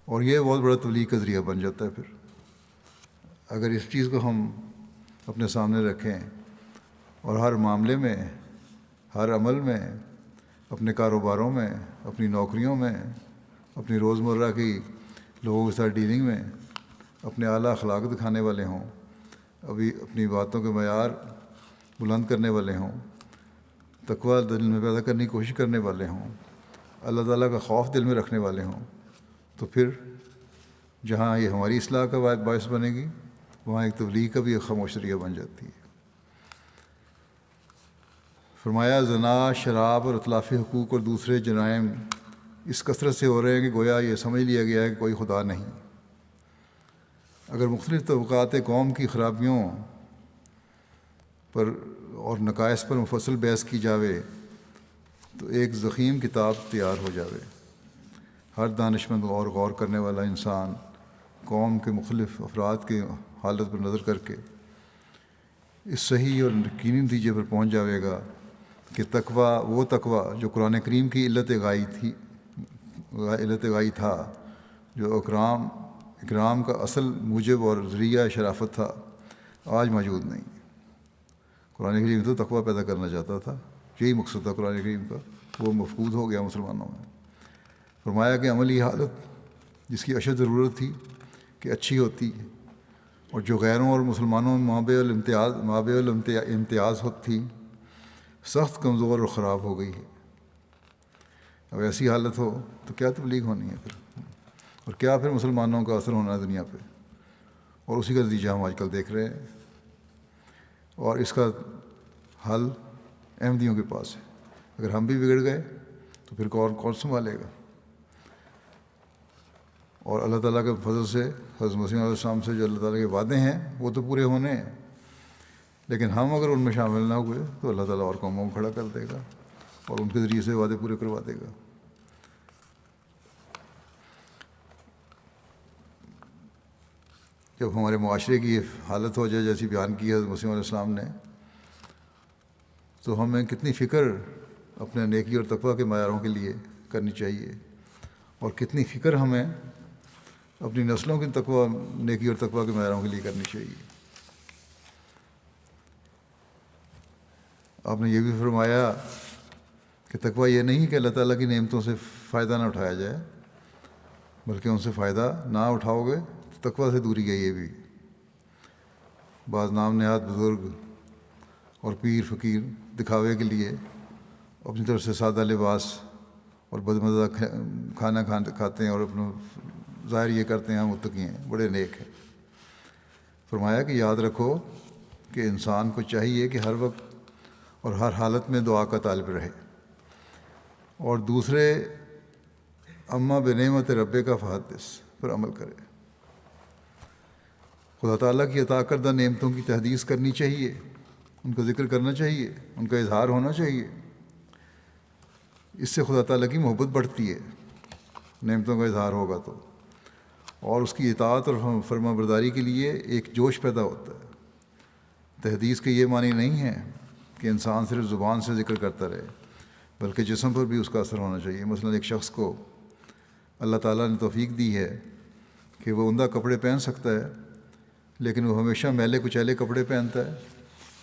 S2: اور یہ بہت بڑا تبلیغ کا ذریعہ بن جاتا ہے۔ پھر اگر اس چیز کو ہم اپنے سامنے رکھیں اور ہر معاملے میں، ہر عمل میں، اپنے کاروباروں میں، اپنی نوکریوں میں، اپنی روزمرہ کی لوگوں کے ساتھ ڈیلنگ میں اپنے اعلیٰ اخلاق دکھانے والے ہوں، اپنی باتوں کے معیار بلند کرنے والے ہوں، تقویٰ دل میں پیدا کرنے کی کوشش کرنے والے ہوں، اللہ تعالیٰ کا خوف دل میں رکھنے والے ہوں، تو پھر جہاں یہ ہماری اصلاح کا باعث بنے گی، وہاں ایک تبلیغ کا بھی ایک خاموش ذریعہ بن جاتی ہے۔ فرمایا زنا، شراب اور اطلافی حقوق اور دوسرے جرائم اس کثرت سے ہو رہے ہیں کہ گویا یہ سمجھ لیا گیا ہے کہ کوئی خدا نہیں۔ اگر مختلف طبقات قوم کی خرابیوں پر اور نقائص پر مفصل بحث کی جاوے تو ایک ضخیم کتاب تیار ہو جاوے۔ ہر دانشمند اور غور کرنے والا انسان قوم کے مختلف افراد کی حالت پر نظر کر کے اس صحیح اور یقینی نتیجے پر پہنچ جاوے گا کہ تقویٰ وہ تقویٰ جو قرآن کریم کی علت غائی تھا، جو اکرام کا اصل موجب اور ذریعہ شرافت تھا، آج موجود نہیں۔ قرآن کریم تو تقویٰ پیدا کرنا چاہتا تھا، یہی مقصد تھا قرآن کریم کا، وہ مفقود ہو گیا مسلمانوں میں۔ فرمایا کہ عملی حالت جس کی اشد ضرورت تھی کہ اچھی ہوتی، اور جو غیروں اور مسلمانوں میں مابع الامتیاز ہوتی، سخت کمزور اور خراب ہو گئی ہے۔ اب ایسی حالت ہو تو کیا تبلیغ ہونی ہے پھر، اور کیا پھر مسلمانوں کا اثر ہونا ہے دنیا پہ، اور اسی کا نتیجہ ہم آج کل دیکھ رہے ہیں۔ اور اس کا حل احمدیوں کے پاس ہے۔ اگر ہم بھی بگڑ گئے تو پھر کون سنبھالے گا؟ اور اللہ تعالیٰ کے فضل سے، حضرت مسیح علیہ السلام سے جو اللہ تعالیٰ کے وعدے ہیں وہ تو پورے ہونے ہیں، لیکن ہم اگر ان میں شامل نہ ہوئے تو اللہ تعالیٰ اور قوموں کو کھڑا کر دے گا اور ان کے ذریعے سے وعدے پورے کروا دے گا۔ جب ہمارے معاشرے کی حالت ہو جائے جیسی بیان کی حضرت مسیح علیہ السلام نے، تو ہمیں کتنی فکر اپنے نیکی اور تقویٰ کے معیاروں کے لیے کرنی چاہیے، اور کتنی فکر ہمیں اپنی نسلوں کی نیکی اور تقویٰ کے معیاروں کے لیے کرنی چاہیے۔ آپ نے یہ بھی فرمایا کہ تقویٰ یہ نہیں کہ اللہ تعالیٰ کی نعمتوں سے فائدہ نہ اٹھایا جائے، بلکہ ان سے فائدہ نہ اٹھاؤ گے تو تقویٰ سے دوری ہے۔ یہ بھی بعض نام نہاد بزرگ اور پیر فقیر دکھاوے کے لیے اپنی طرف سے سادہ لباس اور بدمزہ کھانا کھاتے ہیں اور اپنا ظاہر یہ کرتے ہیں ہم متقی ہیں، بڑے نیک ہیں۔ فرمایا کہ یاد رکھو کہ انسان کو چاہیے کہ ہر وقت اور ہر حالت میں دعا کا طالب رہے، اور دوسرے اما بنعمت رب کا فحدث پر عمل کرے۔ خدا تعالیٰ کی عطا کردہ نعمتوں کی تحدیث کرنی چاہیے، ان کا ذکر کرنا چاہیے، ان کا اظہار ہونا چاہیے۔ اس سے خدا تعالیٰ کی محبت بڑھتی ہے، نعمتوں کا اظہار ہوگا تو، اور اس کی اطاعت اور فرما برداری کے لیے ایک جوش پیدا ہوتا ہے۔ تحدیث کے یہ معنی نہیں ہے کہ انسان صرف زبان سے ذکر کرتا رہے، بلکہ جسم پر بھی اس کا اثر ہونا چاہیے۔ مثلا ایک شخص کو اللہ تعالیٰ نے توفیق دی ہے کہ وہ عمدہ کپڑے پہن سکتا ہے، لیکن وہ ہمیشہ میلے کچیلے کپڑے پہنتا ہے،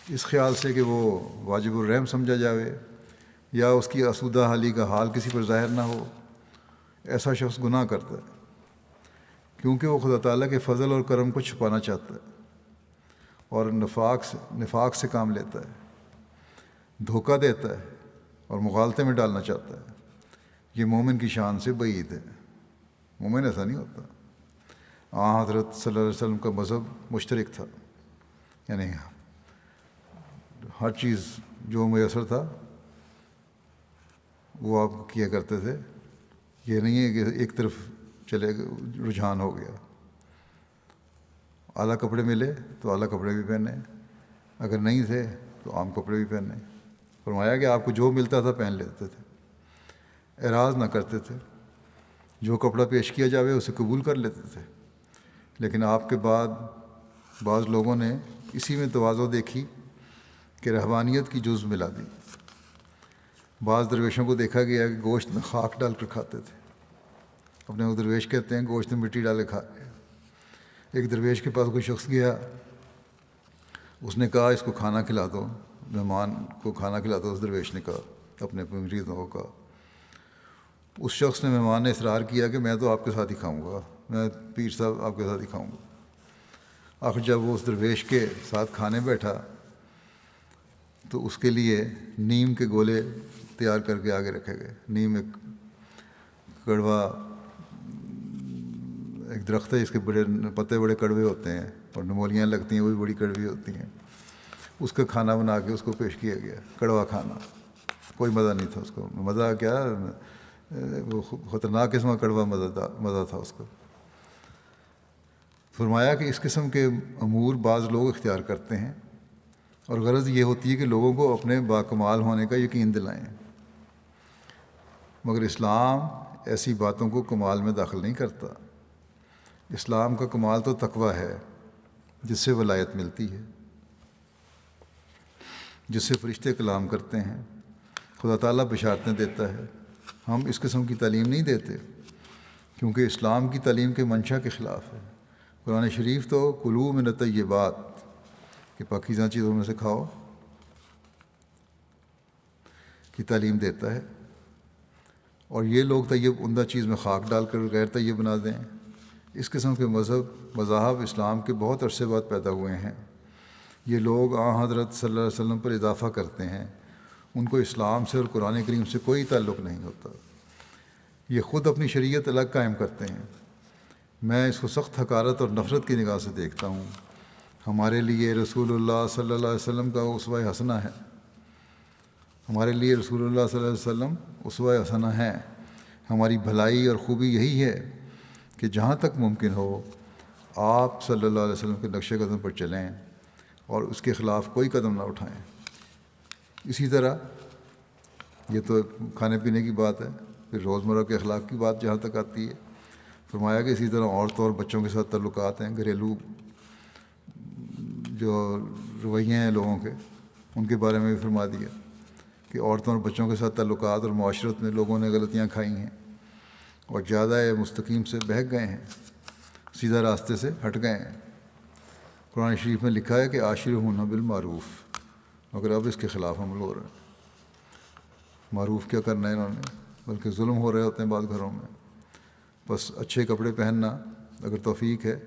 S2: اس خیال سے کہ وہ واجب الرحم سمجھا جاوے یا اس کی آسودہ حالی کا حال کسی پر ظاہر نہ ہو۔ ایسا شخص گناہ کرتا ہے، کیونکہ وہ خدا تعالیٰ کے فضل اور کرم کو چھپانا چاہتا ہے اور نفاق سے کام لیتا ہے، دھوکہ دیتا ہے اور مغالطے میں ڈالنا چاہتا ہے۔ یہ مومن کی شان سے بعید ہے، مومن ایسا نہیں ہوتا۔ حضرت صلی اللہ علیہ وسلم کا مذہب مشترک تھا، یعنی ہر چیز جو میسر تھا وہ آپ کیا کرتے تھے۔ یہ نہیں ہے کہ ایک طرف چلے رجحان ہو گیا، اعلیٰ کپڑے ملے تو اعلیٰ کپڑے بھی پہنے، اگر نہیں تھے تو عام کپڑے بھی پہنے۔ فرمایا کہ آپ کو جو ملتا تھا پہن لیتے تھے، اعراض نہ کرتے تھے، جو کپڑا پیش کیا جاوے اسے قبول کر لیتے تھے۔ لیکن آپ کے بعد بعض لوگوں نے اسی میں تواضع دیکھی کہ رہبانیت کی جزو ملا دی۔ بعض درویشوں کو دیکھا گیا کہ گوشت میں خاک ڈال کر کھاتے تھے، اپنے وہ درویش کہتے ہیں گوشت میں مٹی ڈالے کھا رہے ہیں۔ ایک درویش کے پاس کوئی شخص گیا، اس نے کہا اس کو کھانا کھلا دو، مہمان کو کھانا کھلا دو۔ اس درویش نے کہا، اپنے مریضوں کو کہا۔ اس شخص نے، مہمان نے اصرار کیا کہ میں تو آپ کے ساتھ ہی کھاؤں گا، میں پیر صاحب آپ کے ساتھ ہی کھاؤں گا۔ آخر جب وہ اس درویش کے ساتھ کھانے بیٹھا تو اس کے لیے نیم کے گولے تیار کر کے آگے رکھے گئے۔ نیم ایک کڑوا ایک درخت ہے، اس کے بڑے پتے بڑے کڑوے ہوتے ہیں اور نمولیاں لگتی ہیں، وہ بھی بڑی کڑوی ہوتی ہیں۔ اس کا کھانا بنا کے اس کو پیش کیا گیا، کڑوا کھانا، کوئی مزہ نہیں تھا اس کو۔ مزہ کیا، وہ خطرناک قسم کا کڑوا مزہ تھا اس کو۔ فرمایا کہ اس قسم کے امور بعض لوگ اختیار کرتے ہیں، اور غرض یہ ہوتی ہے کہ لوگوں کو اپنے باکمال ہونے کا یقین دلائیں، مگر اسلام ایسی باتوں کو کمال میں داخل نہیں کرتا۔ اسلام کا کمال تو تقویٰ ہے، جس سے ولایت ملتی ہے، جس سے فرشتے کلام کرتے ہیں، خدا تعالیٰ بشارتیں دیتا ہے۔ ہم اس قسم کی تعلیم نہیں دیتے، کیونکہ اسلام کی تعلیم کے منشا کے خلاف ہے۔ قرآن شریف تو کلوا من الطیبات کہ پاکیزہ چیزوں میں سے کھاؤ کی تعلیم دیتا ہے، اور یہ لوگ طیب عمدہ چیز میں خاک ڈال کر غیر طیب بنا دیں۔ اس قسم کے مذاہب اسلام کے بہت عرصے بعد پیدا ہوئے ہیں۔ یہ لوگ حضرت صلی اللہ علیہ وسلم پر اضافہ کرتے ہیں، ان کو اسلام سے اور قرآن کریم سے کوئی تعلق نہیں ہوتا۔ یہ خود اپنی شریعت الگ قائم کرتے ہیں۔ میں اس کو سخت حقارت اور نفرت کی نگاہ سے دیکھتا ہوں۔ ہمارے لیے رسول اللہ صلی اللہ علیہ وسلم کا اسوہ حسنہ ہے، ہمارے لیے رسول اللہ صلی اللہ علیہ وسلم اسوہ حسنہ ہیں۔ ہماری بھلائی اور خوبی یہی ہے کہ جہاں تک ممکن ہو آپ صلی اللہ علیہ وسلم کے نقش قدم پر چلیں اور اس کے خلاف کوئی قدم نہ اٹھائیں۔ اسی طرح یہ تو کھانے پینے کی بات ہے، پھر روزمرہ کے اخلاق کی بات جہاں تک آتی ہے، فرمایا کہ اسی طرح عورتوں اور بچوں کے ساتھ تعلقات ہیں، گھریلو جو رویے ہیں لوگوں کے، ان کے بارے میں بھی فرما دیا کہ عورتوں اور بچوں کے ساتھ تعلقات اور معاشرت میں لوگوں نے غلطیاں کھائی ہیں اور زیادہ مستقیم سے بہک گئے ہیں، سیدھا راستے سے ہٹ گئے ہیں۔ قرآن شریف میں لکھا ہے کہ عاشرہن بالمعروف، مگر اب اس کے خلاف عمل ہو رہا ہے۔ معروف کیا کرنا ہے انہوں نے، بلکہ ظلم ہو رہے ہوتے ہیں بعض گھروں میں۔ بس اچھے کپڑے پہننا اگر توفیق ہے،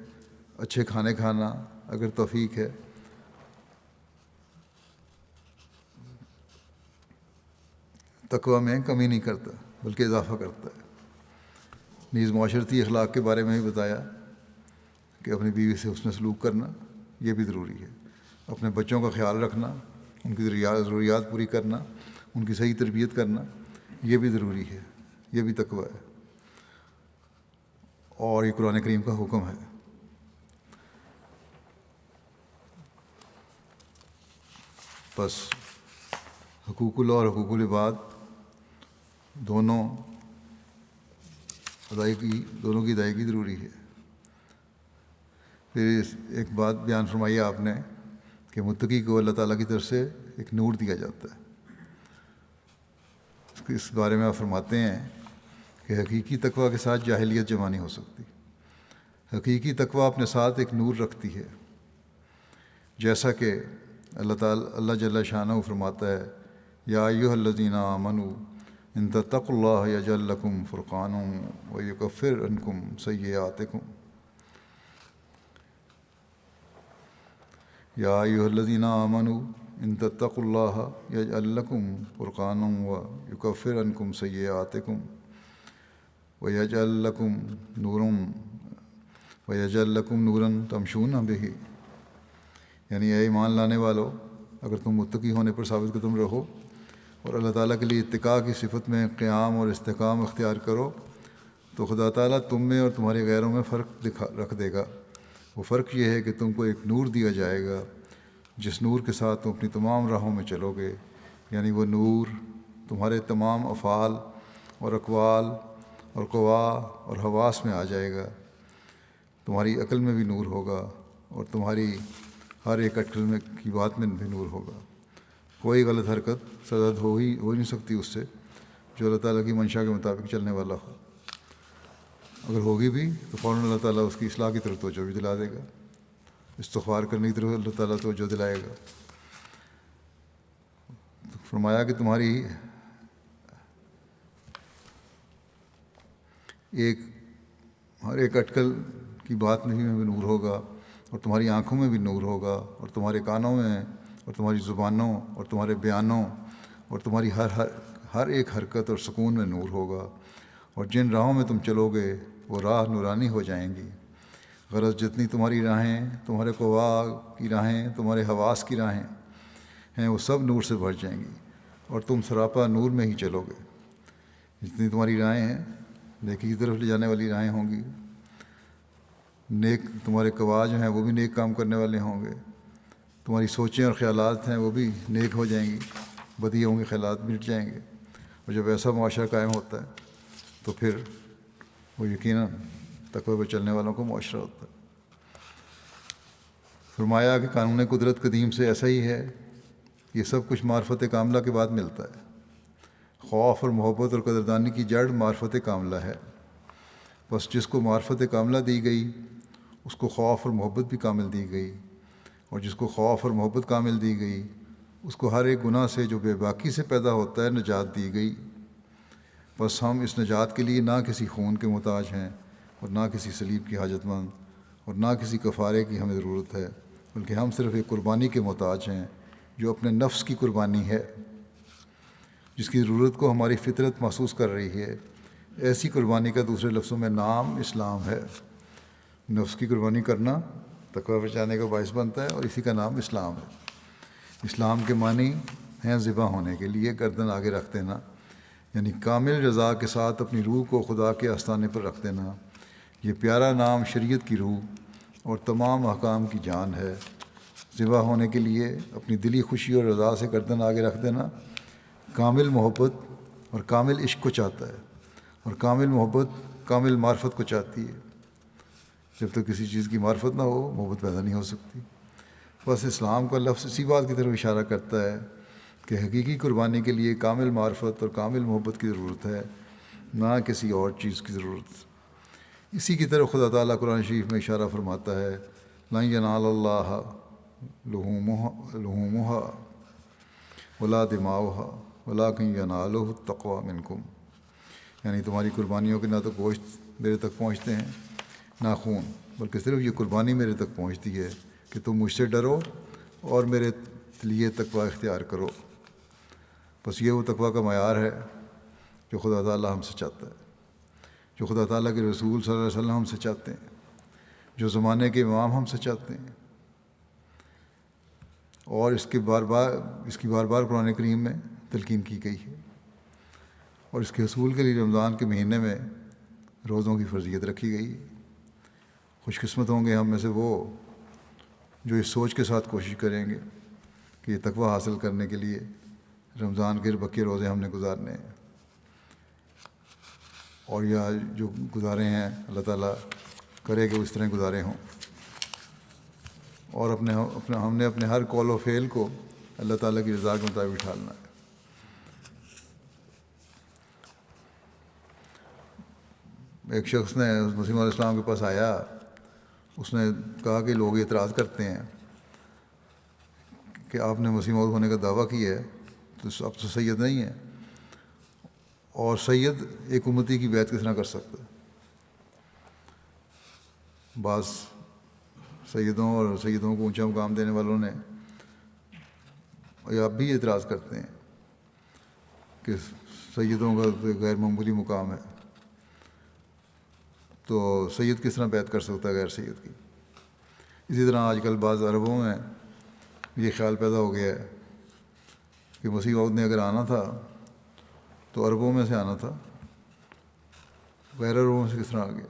S2: اچھے کھانے کھانا اگر توفیق ہے، تقویٰ میں کمی نہیں کرتا بلکہ اضافہ کرتا ہے۔ نیز معاشرتی اخلاق کے بارے میں بھی بتایا کہ اپنی بیوی سے حسن سلوک کرنا یہ بھی ضروری ہے، اپنے بچوں کا خیال رکھنا، ان کی ضروریات پوری کرنا، ان کی صحیح تربیت کرنا یہ بھی ضروری ہے، یہ بھی تقویٰ ہے، اور یہ قرآن کریم کا حکم ہے۔ بس حقوق اللہ اور حقوق العباد دونوں کی ادائیگی ضروری ہے۔ پھر ایک بات بیان فرمائی آپ نے کہ متقی کو اللہ تعالیٰ کی طرف سے ایک نور دیا جاتا ہے۔ اس بارے میں آپ فرماتے ہیں کہ حقیقی تقویٰ کے ساتھ جاہلیت جمع نہیں ہو سکتی۔ حقیقی تقویٰ اپنے ساتھ ایک نور رکھتی ہے، جیسا کہ اللہ جل شانہ فرماتا ہے، یا ایھا الذین آمنوا ان تتقوا اللہ یجعل لکم فرقانا ویکفر عنکم سیئاتکم، یا ایھا الذین آمنوا ان تتقوا اللہ یجعل لکم فرقانا ویکفر عنکم سیئاتکم ویجعل لکم نورا تمشون بہ، یعنی اے ایمان لانے والو، اگر تم متقی ہونے پر ثابت قدم رہو اور اللہ تعالیٰ کے لیے اتقاء کی صفت میں قیام اور استحکام اختیار کرو تو خدا تعالیٰ تم میں اور تمہارے غیروں میں فرق رکھ دے گا۔ وہ فرق یہ ہے کہ تم کو ایک نور دیا جائے گا جس نور کے ساتھ تم اپنی تمام راہوں میں چلو گے، یعنی وہ نور تمہارے تمام افعال اور اقوال اور قوا اور حواس میں آ جائے گا، تمہاری عقل میں بھی نور ہوگا اور تمہاری ہر ایک اٹکل کی بات میں بھی نور ہوگا۔ کوئی غلط حرکت سرزد ہو ہی نہیں سکتی اس سے جو اللہ تعالیٰ کی منشا کے مطابق چلنے والا ہو۔ اگر ہوگی بھی تو فوراً اللہ تعالیٰ اس کی اصلاح کی طرف توجہ بھی دلا دے گا، استغفار کرنے کی طرف اللہ تعالیٰ توجہ دلائے گا۔ تو فرمایا کہ تمہاری ہر ایک اٹکل کی بات میں بھی نور ہوگا اور تمہاری آنکھوں میں بھی نور ہوگا اور تمہارے کانوں میں اور تمہاری زبانوں اور تمہارے بیانوں اور تمہاری ہر ایک حرکت اور سکون میں نور ہوگا، اور جن راہوں میں تم چلو گے وہ راہ نورانی ہو جائیں گی۔ غرض جتنی تمہاری راہیں، تمہارے قوا کی راہیں، تمہارے حواس کی راہیں ہیں، وہ سب نور سے بھر جائیں گی اور تم سراپا نور میں ہی چلو گے۔ جتنی تمہاری راہیں ہیں نیکی کی طرف لے جانے والی راہیں ہوں گی، نیک تمہارے قوا جو ہیں وہ بھی نیک کام کرنے والے ہوں گے، تمہاری سوچیں اور خیالات ہیں وہ بھی نیک ہو جائیں گی، بدی ہوں گے خیالات مٹ جائیں گے، اور جب ایسا معاشرہ قائم ہوتا ہے تو پھر وہ یقیناً تقوی پر چلنے والوں کو معاشرہ ہوتا ہے۔ فرمایا کہ قانون قدرت قدیم سے ایسا ہی ہے، یہ سب کچھ معرفت کاملہ کے بعد ملتا ہے۔ خوف اور محبت اور قدردانی کی جڑ معرفت کاملہ ہے، بس جس کو معرفت کاملہ دی گئی اس کو خوف اور محبت بھی کامل دی گئی، اور جس کو خوف اور محبت کامل دی گئی اس کو ہر ایک گناہ سے جو بے باکی سے پیدا ہوتا ہے نجات دی گئی۔ بس ہم اس نجات کے لیے نہ کسی خون کے محتاج ہیں اور نہ کسی صلیب کی حاجت مند اور نہ کسی کفارے کی ہمیں ضرورت ہے، بلکہ ہم صرف ایک قربانی کے محتاج ہیں جو اپنے نفس کی قربانی ہے، جس کی ضرورت کو ہماری فطرت محسوس کر رہی ہے۔ ایسی قربانی کا دوسرے لفظوں میں نام اسلام ہے۔ نفس کی قربانی کرنا تقویٰ پر جانے کا باعث بنتا ہے، اور اسی کا نام اسلام ہے۔ اسلام کے معنی ہیں ذبح ہونے کے لیے گردن آگے رکھ دینا، یعنی کامل رضا کے ساتھ اپنی روح کو خدا کے آستانے پر رکھ دینا۔ یہ پیارا نام شریعت کی روح اور تمام احکام کی جان ہے۔ ذبح ہونے کے لیے اپنی دلی خوشی اور رضا سے گردن آگے رکھ دینا کامل محبت اور کامل عشق کو چاہتا ہے، اور کامل محبت کامل معرفت کو چاہتی ہے۔ جب تک کسی چیز کی معرفت نہ ہو محبت پیدا نہیں ہو سکتی۔ بس اسلام کا لفظ اسی بات کی طرف اشارہ کرتا ہے کہ حقیقی قربانی کے لیے کامل معرفت اور کامل محبت کی ضرورت ہے، نہ کسی اور چیز کی ضرورت۔ اسی کی طرف خدا تعالیٰ قرآن شریف میں اشارہ فرماتا ہے، لن ینال اللہ لحومها ولا دماؤها ولکن ینالہ التقوی منکم، یعنی تمہاری قربانیوں کے نہ تو گوشت میرے تک پہنچتے ہیں نہ خون، بلکہ صرف یہ قربانی میرے تک پہنچتی ہے کہ تم مجھ سے ڈرو اور میرے لیے تقوی اختیار کرو۔ بس یہ وہ تقوی کا معیار ہے جو خدا تعالیٰ ہم سے چاہتا ہے، جو خدا تعالیٰ کے رسول صلی اللہ علیہ وسلم ہم سے چاہتے ہیں، جو زمانے کے امام ہم سے چاہتے ہیں۔ اور اس کی بار بار قرآن کریم میں تلقین کی گئی ہے، اور اس کے حصول کے لیے رمضان کے مہینے میں روزوں کی فرضیت رکھی گئی ہے۔ خوش قسمت ہوں گے ہم میں سے وہ جو اس سوچ کے ساتھ کوشش کریں گے کہ یہ تقوی حاصل کرنے کے لیے رمضان کے بقیہ روزے ہم نے گزارنے ہیں، اور یا جو گزارے ہیں اللہ تعالیٰ کرے کہ اس طرح گزارے ہوں، اور ہم نے اپنے ہر قول و فعل کو اللہ تعالیٰ کی رضا کے مطابق ڈھالنا ہے۔ ایک شخص نے مسیح علیہ السلام کے پاس آیا، اس نے کہا کہ لوگ اعتراض کرتے ہیں کہ آپ نے مسیح موعود ہونے کا دعویٰ کیا ہے تو اب تو سید نہیں ہے، اور سید ایک امتی کی بیعت کس طرح کر سکتا ہے؟ بعض سیدوں کو اونچا مقام دینے والوں نے اب بھی اعتراض کرتے ہیں کہ سیدوں کا غیر معمولی مقام ہے، تو سید کس طرح بیعت کر سکتا ہے غیر سید کی؟ اسی طرح آج کل بعض عربوں میں یہ خیال پیدا ہو گیا ہے کہ مسیح موعود نے اگر آنا تھا تو عربوں میں سے آنا تھا، غیر عربوں سے کس طرح آ گیا؟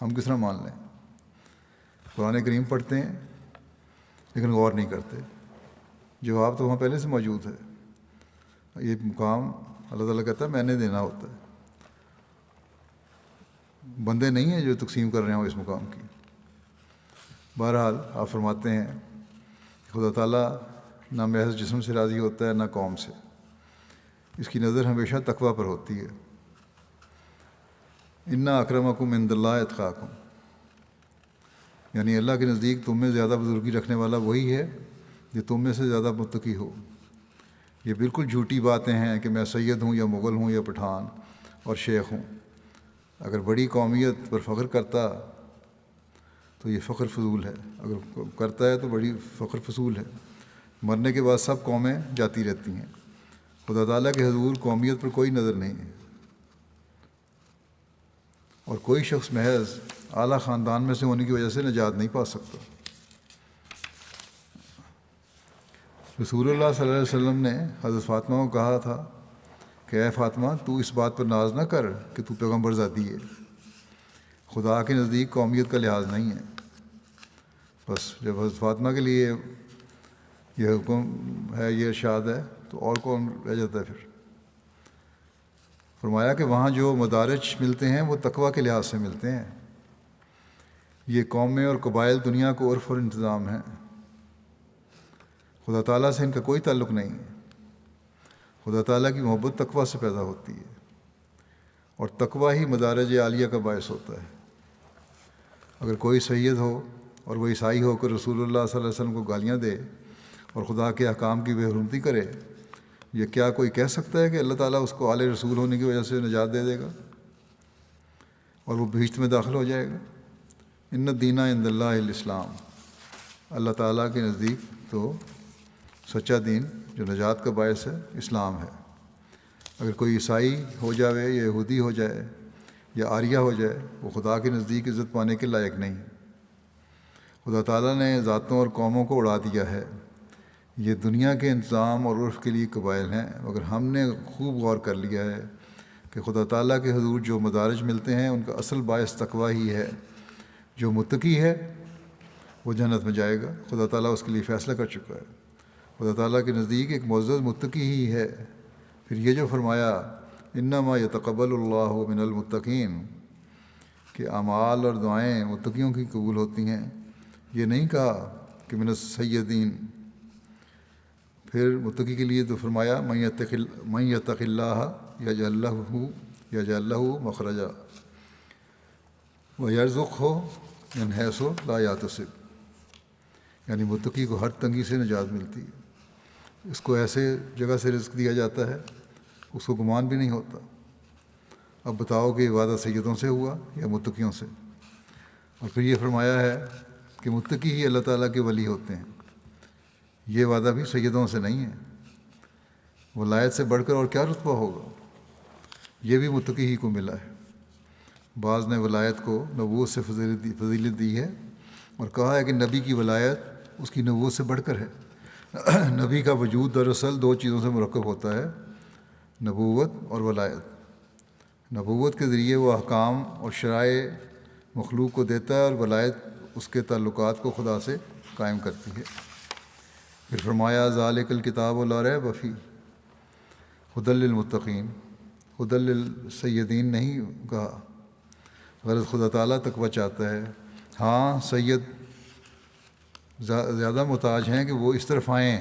S2: ہم کس طرح مان لیں؟ قرآن کریم پڑھتے ہیں لیکن غور نہیں کرتے۔ جواب تو وہاں پہلے سے موجود ہے، یہ مقام اللہ تعالیٰ کہتا ہے میں نے دینا ہوتا ہے، بندے نہیں ہیں جو تقسیم کر رہے ہوں اس مقام کی۔ بہرحال آپ فرماتے ہیں کہ خدا تعالیٰ نہ محض جسم سے راضی ہوتا ہے نہ قوم سے، اس کی نظر ہمیشہ تقوی پر ہوتی ہے۔ انا اکرمکم عند اللہ اتقاکم، یعنی اللہ کے نزدیک تم میں زیادہ بزرگی رکھنے والا وہی ہے جو تم میں سے زیادہ متقی ہو۔ یہ بالکل جھوٹی باتیں ہیں کہ میں سید ہوں یا مغل ہوں یا پٹھان اور شیخ ہوں۔ اگر بڑی قومیت پر فخر کرتا تو یہ فخر فضول ہے، اگر کرتا ہے تو بڑی فخر فضول ہے۔ مرنے کے بعد سب قومیں جاتی رہتی ہیں، خدا تعالیٰ کے حضور قومیت پر کوئی نظر نہیں ہے، اور کوئی شخص محض اعلیٰ خاندان میں سے ہونے کی وجہ سے نجات نہیں پا سکتا۔ رسول اللہ صلی اللہ علیہ وسلم نے حضرت فاطمہ کو کہا تھا کہ اے فاطمہ تو اس بات پر ناز نہ کر کہ تو پیغمبر ذاتی ہے، خدا کے نزدیک قومیت کا لحاظ نہیں ہے۔ بس جب حضرت فاطمہ کے لیے یہ حکم ہے، یہ ارشاد ہے، تو اور کون رہ جاتا ہے پھر؟ فرمایا کہ وہاں جو مدارج ملتے ہیں وہ تقوی کے لحاظ سے ملتے ہیں۔ یہ قومیں اور قبائل دنیا کو عرف اور انتظام ہیں، خدا تعالیٰ سے ان کا کوئی تعلق نہیں ہے۔ خدا تعالیٰ کی محبت تقوی سے پیدا ہوتی ہے، اور تقوی ہی مدارج عالیہ کا باعث ہوتا ہے۔ اگر کوئی سید ہو اور وہ عیسائی ہو کر رسول اللہ صلی اللہ علیہ وسلم کو گالیاں دے اور خدا کے احکام کی بے حرمتی کرے، یہ کیا کوئی کہہ سکتا ہے کہ اللہ تعالیٰ اس کو آل رسول ہونے کی وجہ سے نجات دے دے گا اور وہ بہشت میں داخل ہو جائے گا؟ ان الدین عند اللہ الاسلام، اللہ تعالیٰ کے نزدیک تو سچا دین جو نجات کا باعث ہے اسلام ہے۔ اگر کوئی عیسائی ہو جائے یا یہودی ہو جائے یا آریہ ہو جائے، وہ خدا کے نزدیک عزت پانے کے لائق نہیں۔ خدا تعالیٰ نے ذاتوں اور قوموں کو اڑا دیا ہے، یہ دنیا کے انتظام اور عرف کے لیے قبائل ہیں، مگر ہم نے خوب غور کر لیا ہے کہ خدا تعالیٰ کے حضور جو مدارج ملتے ہیں ان کا اصل باعث تقوی ہی ہے۔ جو متقی ہے وہ جنت میں جائے گا، خدا تعالیٰ اس کے لیے فیصلہ کر چکا ہے۔ خدا تعالیٰ کے نزدیک ایک معزز متقی ہی ہے۔ پھر یہ جو فرمایا انما یتقبل اللہ من المتقین، کہ اعمال اور دعائیں متقیوں کی قبول ہوتی ہیں، یہ نہیں کہا کہ من السیدین، پھر متقی کے لیے تو فرمایا من یتق اللہ یجعل لہ مخرجا ویرزقہ من حیث لا یحتسب، یعنی متقی کو ہر تنگی سے نجات ملتی ہے، اس کو ایسے جگہ سے رزق دیا جاتا ہے اس کو گمان بھی نہیں ہوتا۔ اب بتاؤ کہ یہ وعدہ سیدوں سے ہوا یا متقیوں سے؟ اور پھر یہ فرمایا ہے کہ متقی ہی اللہ تعالیٰ کے ولی ہوتے ہیں، یہ وعدہ بھی سیدوں سے نہیں ہے۔ ولایت سے بڑھ کر اور کیا رتبہ ہوگا، یہ بھی متقی ہی کو ملا ہے۔ بعض نے ولایت کو نبوت سے فضیلت دی ہے اور کہا ہے کہ نبی کی ولایت اس کی نبوت سے بڑھ کر ہے۔ نبی کا وجود دراصل دو چیزوں سے مرکب ہوتا ہے، نبوت اور ولایت۔ نبوت کے ذریعے وہ احکام اور شرائع مخلوق کو دیتا ہے، اور ولایت اس کے تعلقات کو خدا سے قائم کرتی ہے۔ پھر فرمایا ذالک الکتاب لا ریب فیہ ھدی للمتقین، ھدی للسیدین نہیں کہا، غرض خدا تعالیٰ تقویٰ چاہتا ہے۔ ہاں سید زیادہ محتاج ہیں کہ وہ اس طرف آئیں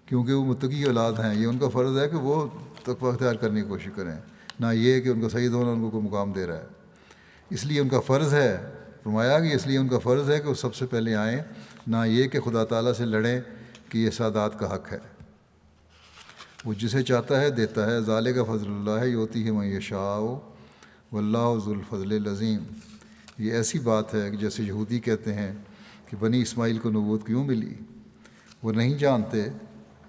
S2: کیونکہ وہ متقی اولاد ہیں، یہ ان کا فرض ہے کہ وہ تقویٰ اختیار کرنے کی کوشش کریں، نہ یہ کہ ان کا سید ہونا ان کو کوئی مقام دے رہا ہے۔ اس لیے ان کا فرض ہے، فرمایا کہ اس لیے ان کا فرض ہے کہ وہ سب سے پہلے آئیں، نہ یہ کہ خدا تعالیٰ سے لڑیں کہ یہ سادات کا حق ہے، وہ جسے چاہتا ہے دیتا ہے۔ ذالک فضل اللہ یؤتیہ من یشاء واللہ ذو الفضل العظیم۔ یہ ایسی بات ہے کہ جیسے یہودی کہتے ہیں کہ بنی اسماعیل کو نبوت کیوں ملی، وہ نہیں جانتے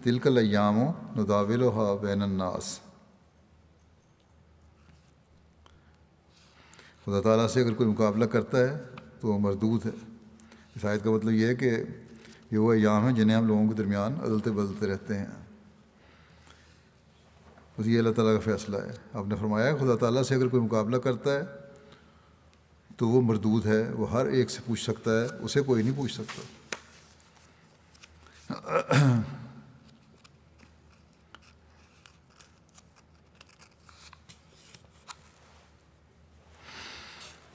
S2: تلک الایام نداولھا بین الناس۔ خدا تعالیٰ سے اگر کوئی مقابلہ کرتا ہے تو وہ مردود ہے۔ اس آیت کا مطلب یہ ہے کہ یہ وہ ایام ہیں جنہیں ہم لوگوں کے درمیان عدلتے بدلتے رہتے ہیں، بس یہ اللہ تعالیٰ کا فیصلہ ہے۔ آپ نے فرمایا خدا تعالیٰ سے اگر کوئی مقابلہ کرتا ہے تو وہ مردود ہے، وہ ہر ایک سے پوچھ سکتا ہے، اسے کوئی نہیں پوچھ سکتا۔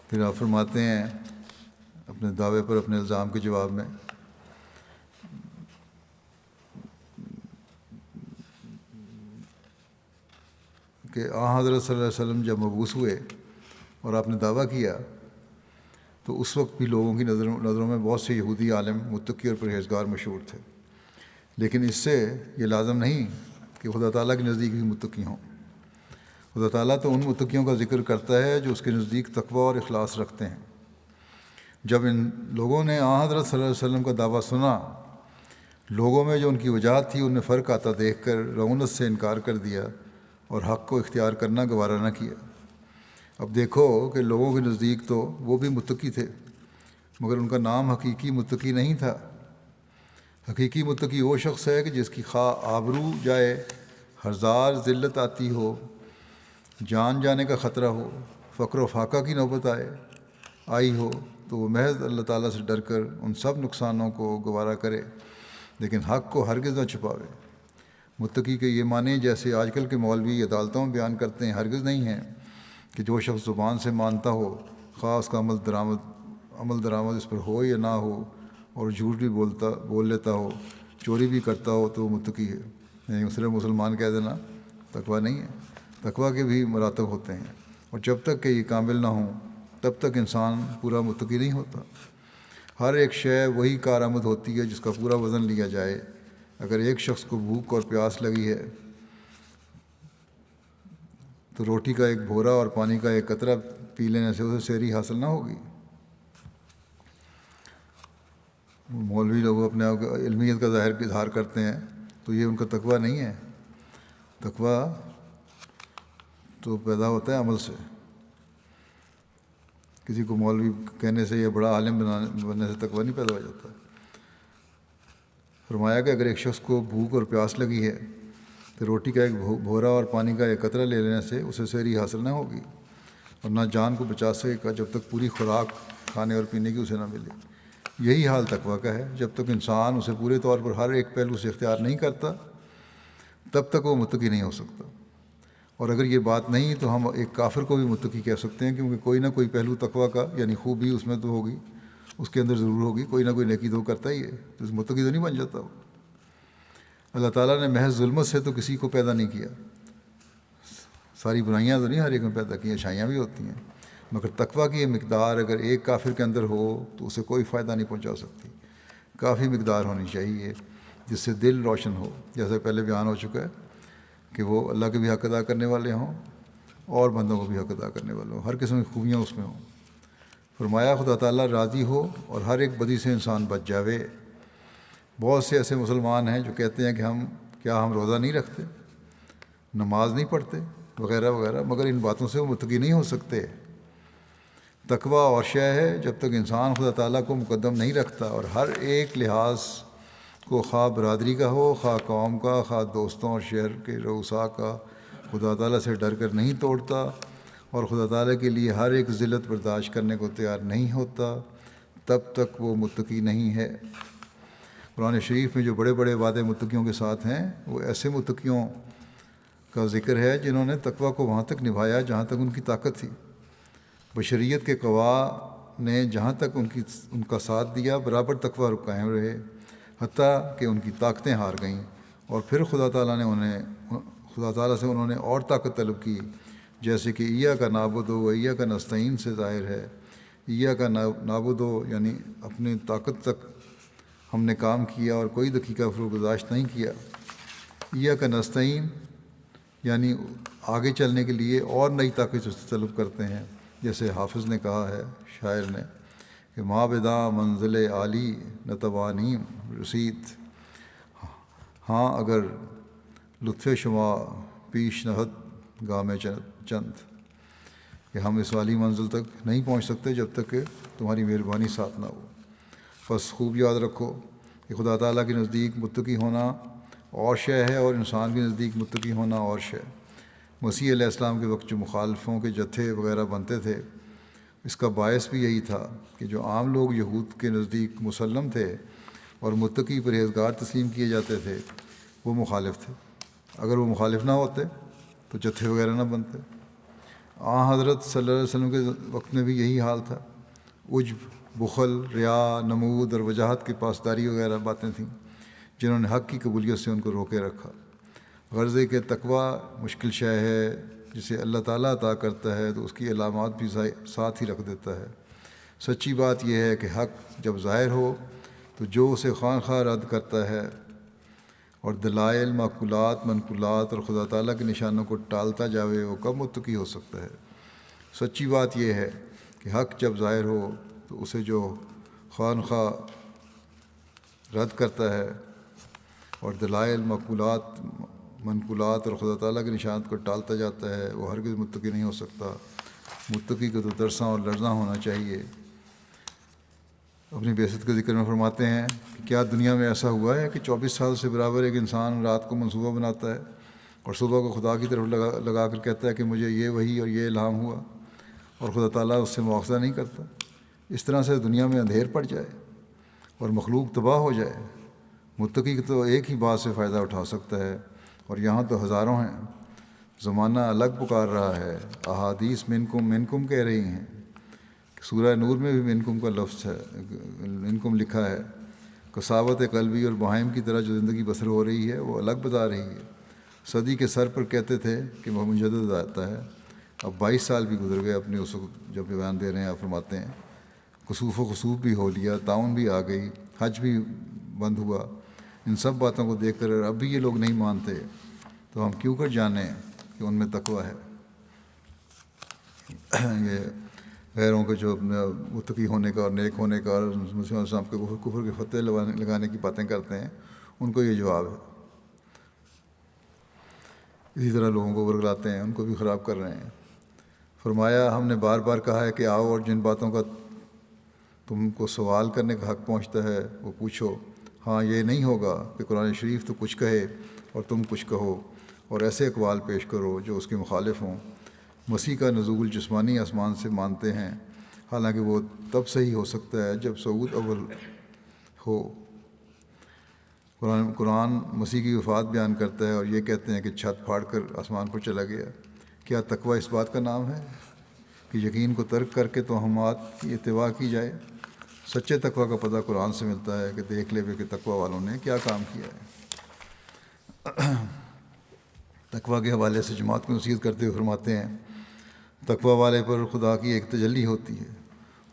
S2: پھر آپ فرماتے ہیں اپنے دعوے پر اپنے الزام کے جواب میں کہ حضرت صلی اللہ علیہ وسلم جب مبعوث ہوئے اور آپ نے دعویٰ کیا تو اس وقت بھی لوگوں کی نظروں میں بہت سے یہودی عالم متقی اور پرہیزگار مشہور تھے، لیکن اس سے یہ لازم نہیں کہ خدا تعالیٰ کے نزدیک بھی متقی ہوں۔ خدا تعالیٰ تو ان متقیوں کا ذکر کرتا ہے جو اس کے نزدیک تقویٰ اور اخلاص رکھتے ہیں۔ جب ان لوگوں نے حضرت صلی اللہ علیہ وسلم کا دعویٰ سنا، لوگوں میں جو ان کی وجاہت تھی ان میں فرق آتا دیکھ کر رعونت سے انکار کر دیا اور حق کو اختیار کرنا گوارا نہ کیا۔ اب دیکھو کہ لوگوں کے نزدیک تو وہ بھی متقی تھے، مگر ان کا نام حقیقی متقی نہیں تھا۔ حقیقی متقی وہ شخص ہے کہ جس کی خواہ آبرو جائے، ہزار ذلت آتی ہو، جان جانے کا خطرہ ہو، فقر و فاقہ کی نوبت آئی ہو، تو وہ محض اللہ تعالیٰ سے ڈر کر ان سب نقصانوں کو گوارا کرے، لیکن حق کو ہرگز نہ چھپاوے۔ متقی کے یہ معنی جیسے آج کل کے مولوی عدالتوں میں بیان کرتے ہیں ہرگز نہیں ہیں کہ جو شخص زبان سے مانتا ہو، خواہ اس کا عمل درآمد اس پر ہو یا نہ ہو، اور جھوٹ بھی بول لیتا ہو، چوری بھی کرتا ہو، تو وہ متقی ہے۔ یعنی صرف مسلمان کہہ دینا تقویٰ نہیں ہے، تقویٰ کے بھی مراتب ہوتے ہیں، اور جب تک کہ یہ کامل نہ ہوں تب تک انسان پورا متقی نہیں ہوتا۔ ہر ایک شے وہی کارآمد ہوتی ہے جس کا پورا وزن لیا جائے۔ اگر ایک شخص کو بھوک اور پیاس لگی ہے تو روٹی کا ایک بھورا اور پانی کا ایک قطرہ پی لینے سے اسے سحری حاصل نہ ہوگی۔ مولوی لوگ اپنے آپ کو علمیت کا اظہار کرتے ہیں تو یہ ان کا تقویٰ نہیں ہے۔ تقویٰ تو پیدا ہوتا ہے عمل سے۔ کسی کو مولوی کہنے سے یا بڑا عالم بننے سے تقویٰ نہیں پیدا ہو جاتا۔ فرمایا کہ اگر ایک شخص کو بھوک اور پیاس لگی ہے تو روٹی کا ایک بھورا اور پانی کا ایک قطرہ لے لینے سے اسے سحری حاصل نہ ہوگی، اور نہ جان کو بچا سکے گا جب تک پوری خوراک کھانے اور پینے کی اسے نہ ملے۔ یہی حال تقویٰ کا ہے، جب تک انسان اسے پورے طور پر ہر ایک پہلو سے اختیار نہیں کرتا تب تک وہ متقی نہیں ہو سکتا۔ اور اگر یہ بات نہیں تو ہم ایک کافر کو بھی متقی کہہ سکتے ہیں، کیونکہ کوئی نہ کوئی پہلو تقویٰ کا یعنی خوبی اس میں تو ہوگی، اس کے اندر ضرور ہوگی، کوئی نہ کوئی نیکی تو کرتا ہی ہے، تو متقی تو نہیں بن جاتا وہ۔ اللہ تعالیٰ نے محض ظلمت سے تو کسی کو پیدا نہیں کیا، ساری برائیاں تو نہیں ہر ایک میں پیدا کی، اچھائیاں بھی ہوتی ہیں، مگر تقویٰ کی یہ مقدار اگر ایک کافر کے اندر ہو تو اسے کوئی فائدہ نہیں پہنچا سکتی، کافی مقدار ہونی چاہیے جس سے دل روشن ہو، جیسے پہلے بیان ہو چکا ہے کہ وہ اللہ کے بھی حق ادا کرنے والے ہوں اور بندوں کو بھی حق ادا کرنے والے ہوں، ہر قسم کی خوبیاں اس میں ہوں۔ فرمایا خدا تعالیٰ راضی ہو اور ہر ایک بدی سے انسان بچ جاوے۔ بہت سے ایسے مسلمان ہیں جو کہتے ہیں کہ ہم روزہ نہیں رکھتے، نماز نہیں پڑھتے وغیرہ وغیرہ، مگر ان باتوں سے وہ متقی نہیں ہو سکتے۔ تقویٰ اور شے ہے جب تک انسان خدا تعالیٰ کو مقدم نہیں رکھتا اور ہر ایک لحاظ کو، خواہ برادری کا ہو، خواہ قوم کا، خواہ دوستوں اور شہر کے رؤساء کا، خدا تعالیٰ سے ڈر کر نہیں توڑتا اور خدا تعالیٰ کے لیے ہر ایک ذلت برداشت کرنے کو تیار نہیں ہوتا، تب تک وہ متقی نہیں ہے۔ قرآن شریف میں جو بڑے بڑے وعدے متقیوں کے ساتھ ہیں وہ ایسے متقیوں کا ذکر ہے جنہوں نے تقویٰ کو وہاں تک نبھایا جہاں تک ان کی طاقت تھی۔ بشریت کے قوا نے جہاں تک ان کا ساتھ دیا برابر تقویٰ قائم رہے، حتیٰ کہ ان کی طاقتیں ہار گئیں، اور پھر خدا تعالیٰ سے انہوں نے اور طاقت طلب کی، جیسے کہ ایاک نعبد و ایاک نستعین سے ظاہر ہے۔ ایاک نعبد یعنی اپنے طاقت تک ہم نے کام کیا اور کوئی دقیقہ فروگزاشت نہیں کیا، ایاک نستعین یعنی آگے چلنے کے لیے اور نئی طاقت طلب کرتے ہیں، جیسے حافظ نے کہا ہے، شاعر نے، کہ ما بدا منزل عالی نتوانیم رسید، ہاں اگر لطف شما پیش نہد گام چند، کہ ہم اس والی منزل تک نہیں پہنچ سکتے جب تک کہ تمہاری مہربانی ساتھ نہ ہو۔ بس خوب یاد رکھو کہ خدا تعالیٰ کے نزدیک متقی ہونا اور شے ہے اور انسان کے نزدیک متقی ہونا اور شے۔ مسیح علیہ السلام کے وقت جو مخالفوں کے جتھے وغیرہ بنتے تھے، اس کا باعث بھی یہی تھا کہ جو عام لوگ یہود کے نزدیک مسلم تھے اور متقی پرہیزگار تسلیم کیے جاتے تھے، وہ مخالف تھے۔ اگر وہ مخالف نہ ہوتے تو جتھے وغیرہ نہ بنتے۔ حضرت صلی اللہ علیہ وسلم کے وقت میں بھی یہی حال تھا۔ عجب، بخل، ریا، نمود اور وجاہت کی پاسداری وغیرہ باتیں تھیں جنہوں نے حق کی قبولیت سے ان کو روکے رکھا۔ غرض کہ تقویٰ مشکل شے ہے، جسے اللہ تعالیٰ عطا کرتا ہے تو اس کی علامات بھی ساتھ ہی رکھ دیتا ہے۔ سچی بات یہ ہے کہ حق جب ظاہر ہو تو جو اسے خواہ خواہ رد کرتا ہے اور دلائل، معقولات، منقولات اور خدا تعالیٰ کے نشانوں کو ٹالتا جاوے، وہ کب متقی ہو سکتا ہے؟ سچی بات یہ ہے کہ حق جب ظاہر ہو تو اسے جو خواہ خواہ رد کرتا ہے اور دلائل، معقولات، منقولات اور خدا تعالیٰ کے نشانات کو ٹالتا جاتا ہے، وہ ہرگز متقی نہیں ہو سکتا۔ متقی کو تو ترساں اور لرزاں ہونا چاہیے۔ اپنی بعثت کے ذکر میں فرماتے ہیں کہ کیا دنیا میں ایسا ہوا ہے کہ 24 سال سے برابر ایک انسان رات کو منصوبہ بناتا ہے اور صبح کو خدا کی طرف لگا کر کہتا ہے کہ مجھے یہ وحی اور یہ الہام ہوا، اور خدا تعالیٰ اس سے مواخذہ نہیں کرتا؟ اس طرح سے دنیا میں اندھیر پڑ جائے اور مخلوق تباہ ہو جائے۔ متقی تو ایک ہی بات سے فائدہ اٹھا سکتا ہے، اور یہاں تو ہزاروں ہیں۔ زمانہ الگ پکار رہا ہے، احادیث منکم کہہ رہی ہیں۔ سورہ نور میں بھی منکم کا لفظ ہے، منکم لکھا ہے۔ کساوت قلبی اور بہائم کی طرح جو زندگی بسر ہو رہی ہے وہ الگ بتا رہی ہے۔ صدی کے سر پر کہتے تھے کہ وہ مجدد آتا ہے، اب 22 سال بھی گزر گئے اپنے اس وقت جب بیان دے رہے ہیں۔ آپ فرماتے ہیں کسوف و خسوف بھی ہو لیا، تعاون بھی آ گئی، حج بھی بند ہوا۔ ان سب باتوں کو دیکھ کر اب بھی یہ لوگ نہیں مانتے تو ہم کیوں کر جانیں کہ ان میں تقویٰ ہے۔ یہ غیروں کے جو متقی ہونے کا اور نیک ہونے کا اور مسلم اسلام کے کفر کے فتوے لگانے کی باتیں کرتے ہیں، ان کو یہ جواب ہے۔ اسی طرح لوگوں کو ورگلاتے ہیں، ان کو بھی خراب کر رہے ہیں۔ فرمایا ہم نے بار بار کہا ہے کہ آؤ اور جن باتوں کا تم کو سوال کرنے کا حق پہنچتا ہے وہ پوچھو۔ ہاں، یہ نہیں ہوگا کہ قرآن شریف تو کچھ کہے اور تم کچھ کہو اور ایسے اقوال پیش کرو جو اس کے مخالف ہوں۔ مسیح کا نزول جسمانی آسمان سے مانتے ہیں، حالانکہ وہ تب صحیح ہو سکتا ہے جب صعود اول ہو۔ قرآن مسیح کی وفات بیان کرتا ہے اور یہ کہتے ہیں کہ چھت پھاڑ کر آسمان پر چلا گیا۔ کیا تقویٰ اس بات کا نام ہے کہ یقین کو ترک کر کے توہمات کی اتباع کی جائے؟ سچے تقویٰ کا پتہ قرآن سے ملتا ہے کہ دیکھ لے کہ تقویٰ والوں نے کیا کام کیا ہے۔ تقویٰ کے حوالے سے جماعت کو نصیحت کرتے ہوئے فرماتے ہیں، تقویٰ والے پر خدا کی ایک تجلی ہوتی ہے،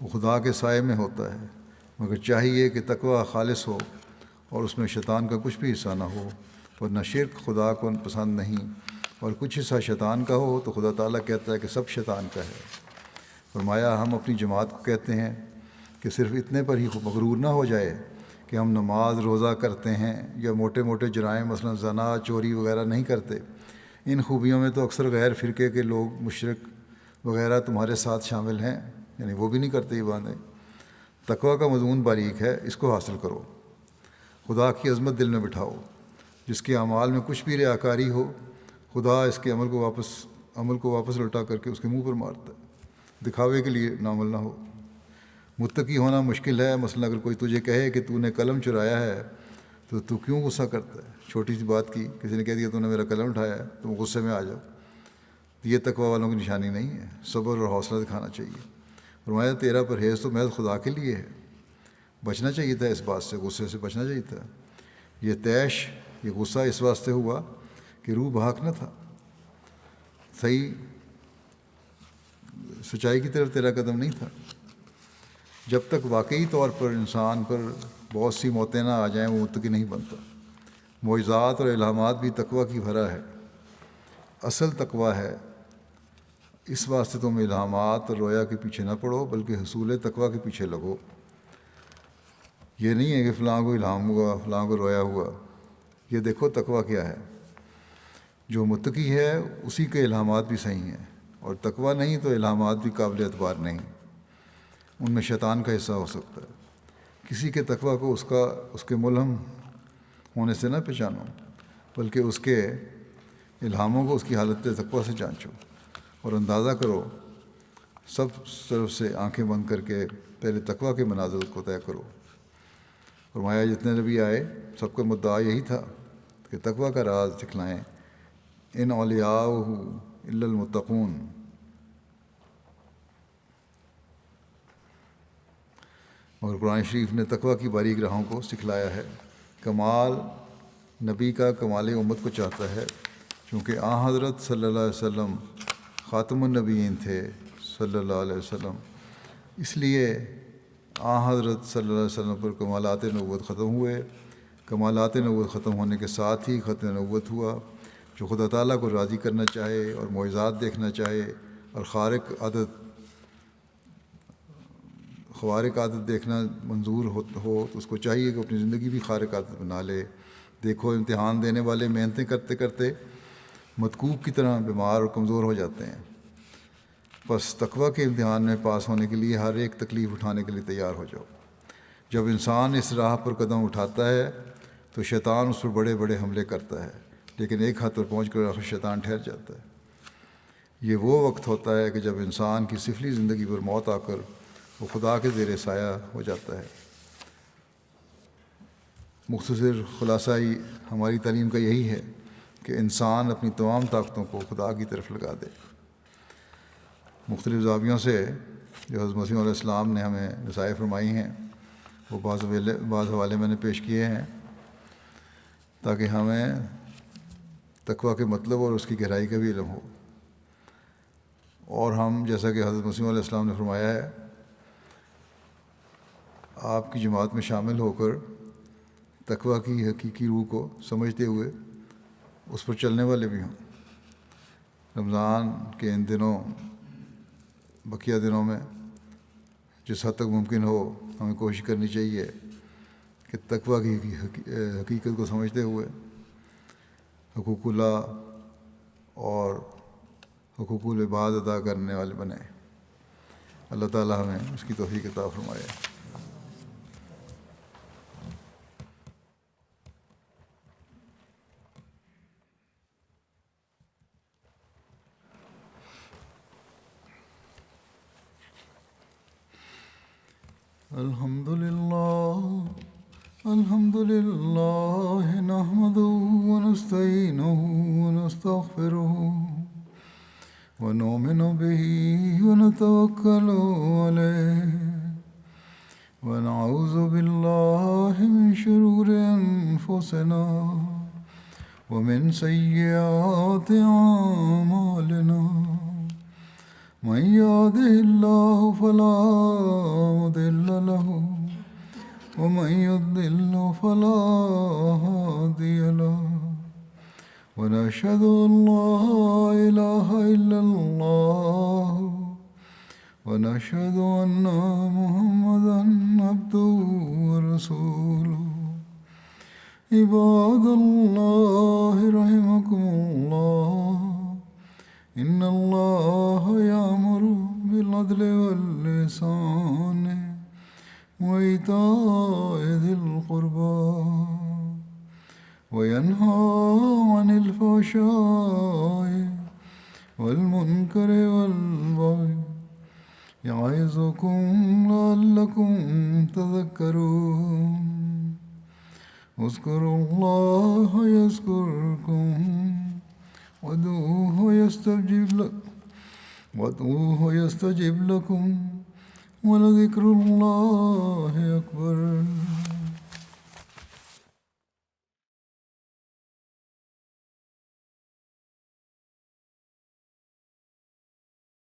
S2: وہ خدا کے سائے میں ہوتا ہے، مگر چاہیے کہ تقویٰ خالص ہو اور اس میں شیطان کا کچھ بھی حصہ نہ ہو، ورنہ شرک خدا کو پسند نہیں، اور کچھ حصہ شیطان کا ہو تو خدا تعالیٰ کہتا ہے کہ سب شیطان کا ہے۔ فرمایا ہم اپنی جماعت کو کہتے ہیں کہ صرف اتنے پر ہی مغرور نہ ہو جائے کہ ہم نماز روزہ کرتے ہیں یا موٹے موٹے جرائم مثلا زنا چوری وغیرہ نہیں کرتے، ان خوبیوں میں تو اکثر غیر فرقے کے لوگ مشرک وغیرہ تمہارے ساتھ شامل ہیں، یعنی وہ بھی نہیں کرتے یہ باتیں۔ تقویٰ کا مضمون باریک ہے، اس کو حاصل کرو، خدا کی عظمت دل میں بٹھاؤ، جس کے اعمال میں کچھ بھی ریاکاری ہو خدا اس کے عمل کو واپس لوٹا کر کے اس کے منہ پر مارتا ہے، دکھاوے کے لیے عمل نہ ہو۔ متقی ہونا مشکل ہے، مثلا اگر کوئی تجھے کہے کہ تو نے قلم چرایا ہے تو کیوں غصہ کرتا ہے؟ چھوٹی سی بات کی کسی نے کہہ دیا تو نے میرا قلم اٹھایا ہے، تم غصے میں آ جاؤ، یہ تقویٰ والوں کی نشانی نہیں ہے، صبر اور حوصلہ دکھانا چاہیے۔ فرمایا تیرا پرہیز تو محض خدا کے لیے ہے، بچنا چاہیے تھا اس بات سے، غصے سے بچنا چاہیے تھا۔ یہ طیش، یہ غصہ اس واسطے ہوا کہ روح بحق نہ تھا، صحیح سچائی کی طرف تیرا قدم نہیں تھا۔ جب تک واقعی طور پر انسان پر بہت سی موتیں نہ آ جائیں وہ متقی نہیں بنتا۔ معجزات اور الہامات بھی تقویٰ کی بھرا ہے، اصل تقویٰ ہے۔ اس واسطے تم الہامات اور رویا کے پیچھے نہ پڑو بلکہ حصول تقویٰ کے پیچھے لگو۔ یہ نہیں ہے کہ فلاں کو الہام ہوا، فلاں کو رویا ہوا، یہ دیکھو تقویٰ کیا ہے۔ جو متقی ہے اسی کے الہامات بھی صحیح ہیں، اور تقویٰ نہیں تو الہامات بھی قابل اعتبار نہیں، ان میں شیطان کا حصہ ہو سکتا ہے۔ کسی کے تقویٰ کو اس کے ملہم ہونے سے نہ پہچانو بلکہ اس کے الہاموں کو اس کی حالت تقویٰ سے جانچو اور اندازہ کرو، سب طرف سے آنکھیں بند کر کے پہلے تقویٰ کے مناظر کو طے کرو۔ فرمایا جتنے نبی آئے سب کا مدعا یہی تھا کہ تقویٰ کا راز دکھلائیں، ان اولیاء الا المتقون۔ اور قرآن شریف نے تقویٰ کی باریک راہوں کو سکھلایا ہے۔ کمال نبی کا کمال امت کو چاہتا ہے، چونکہ حضرت صلی اللہ علیہ وسلم خاتم النبیین تھے صلی اللہ علیہ وسلم، اس لیے حضرت صلی اللہ علیہ وسلم پر کمالات نبوت ختم ہوئے۔ کمالات نبوت ختم ہونے کے ساتھ ہی ختم نبوت ہوا۔ جو خدا تعالیٰ کو راضی کرنا چاہے اور معجزات دیکھنا چاہے اور خوارق عادت دیکھنا منظور ہو تو اس کو چاہیے کہ اپنی زندگی بھی خارق عادت بنا لے۔ دیکھو امتحان دینے والے محنتیں کرتے کرتے متکوب کی طرح بیمار اور کمزور ہو جاتے ہیں، بس تقویٰ کے امتحان میں پاس ہونے کے لیے ہر ایک تکلیف اٹھانے کے لیے تیار ہو جاؤ۔ جب انسان اس راہ پر قدم اٹھاتا ہے تو شیطان اس پر بڑے بڑے حملے کرتا ہے، لیکن ایک حد پر پہنچ کر آخر شیطان ٹھہر جاتا ہے۔ یہ وہ وقت ہوتا ہے کہ جب انسان کی سفلی زندگی پر موت آ کر وہ خدا کے زیر سایہ ہو جاتا ہے۔ مختصر خلاصہ ہماری تعلیم کا یہی ہے کہ انسان اپنی تمام طاقتوں کو خدا کی طرف لگا دے۔ مختلف زاویوں سے جو حضرت مسیح علیہ السلام نے ہمیں نصائح فرمائی ہیں وہ بعض حوالے میں نے پیش کیے ہیں تاکہ ہمیں تقویٰ کے مطلب اور اس کی گہرائی کا بھی علم ہو، اور ہم جیسا کہ حضرت مسیح علیہ السلام نے فرمایا ہے آپ کی جماعت میں شامل ہو کر تقویٰ کی حقیقی روح کو سمجھتے ہوئے اس پر چلنے والے بھی ہوں۔ رمضان کے ان دنوں، بقیہ دنوں میں جس حد تک ممکن ہو ہمیں کوشش کرنی چاہیے کہ تقویٰ کی حقیقت کو سمجھتے ہوئے حقوق اللہ اور حقوق العباد ادا کرنے والے بنیں۔ اللہ تعالیٰ ہمیں اس کی توفیق عطا فرمائے۔ الحمد لله نحمده ونستعينه ونستغفره ونؤمن به ونتوكل عليه ونعوذ بالله من شرور أنفسنا ومن سيئات أعمالنا من يهده الله فلا مضل له ومن يضلل فلا هادي له ونشهد أن لا إله إلا الله ونشهد أن محمدا عبده ورسوله عباد الله رحمكم الله إن الله يأمر بالعدل والإحسان وإيتاء ذي القربى وينهى عن الفحشاء والمنكر والبغي يعظكم لعلكم تذكرون اذكروا الله يذكركم وادعوه يستجب لكم ولذكر الله أكبر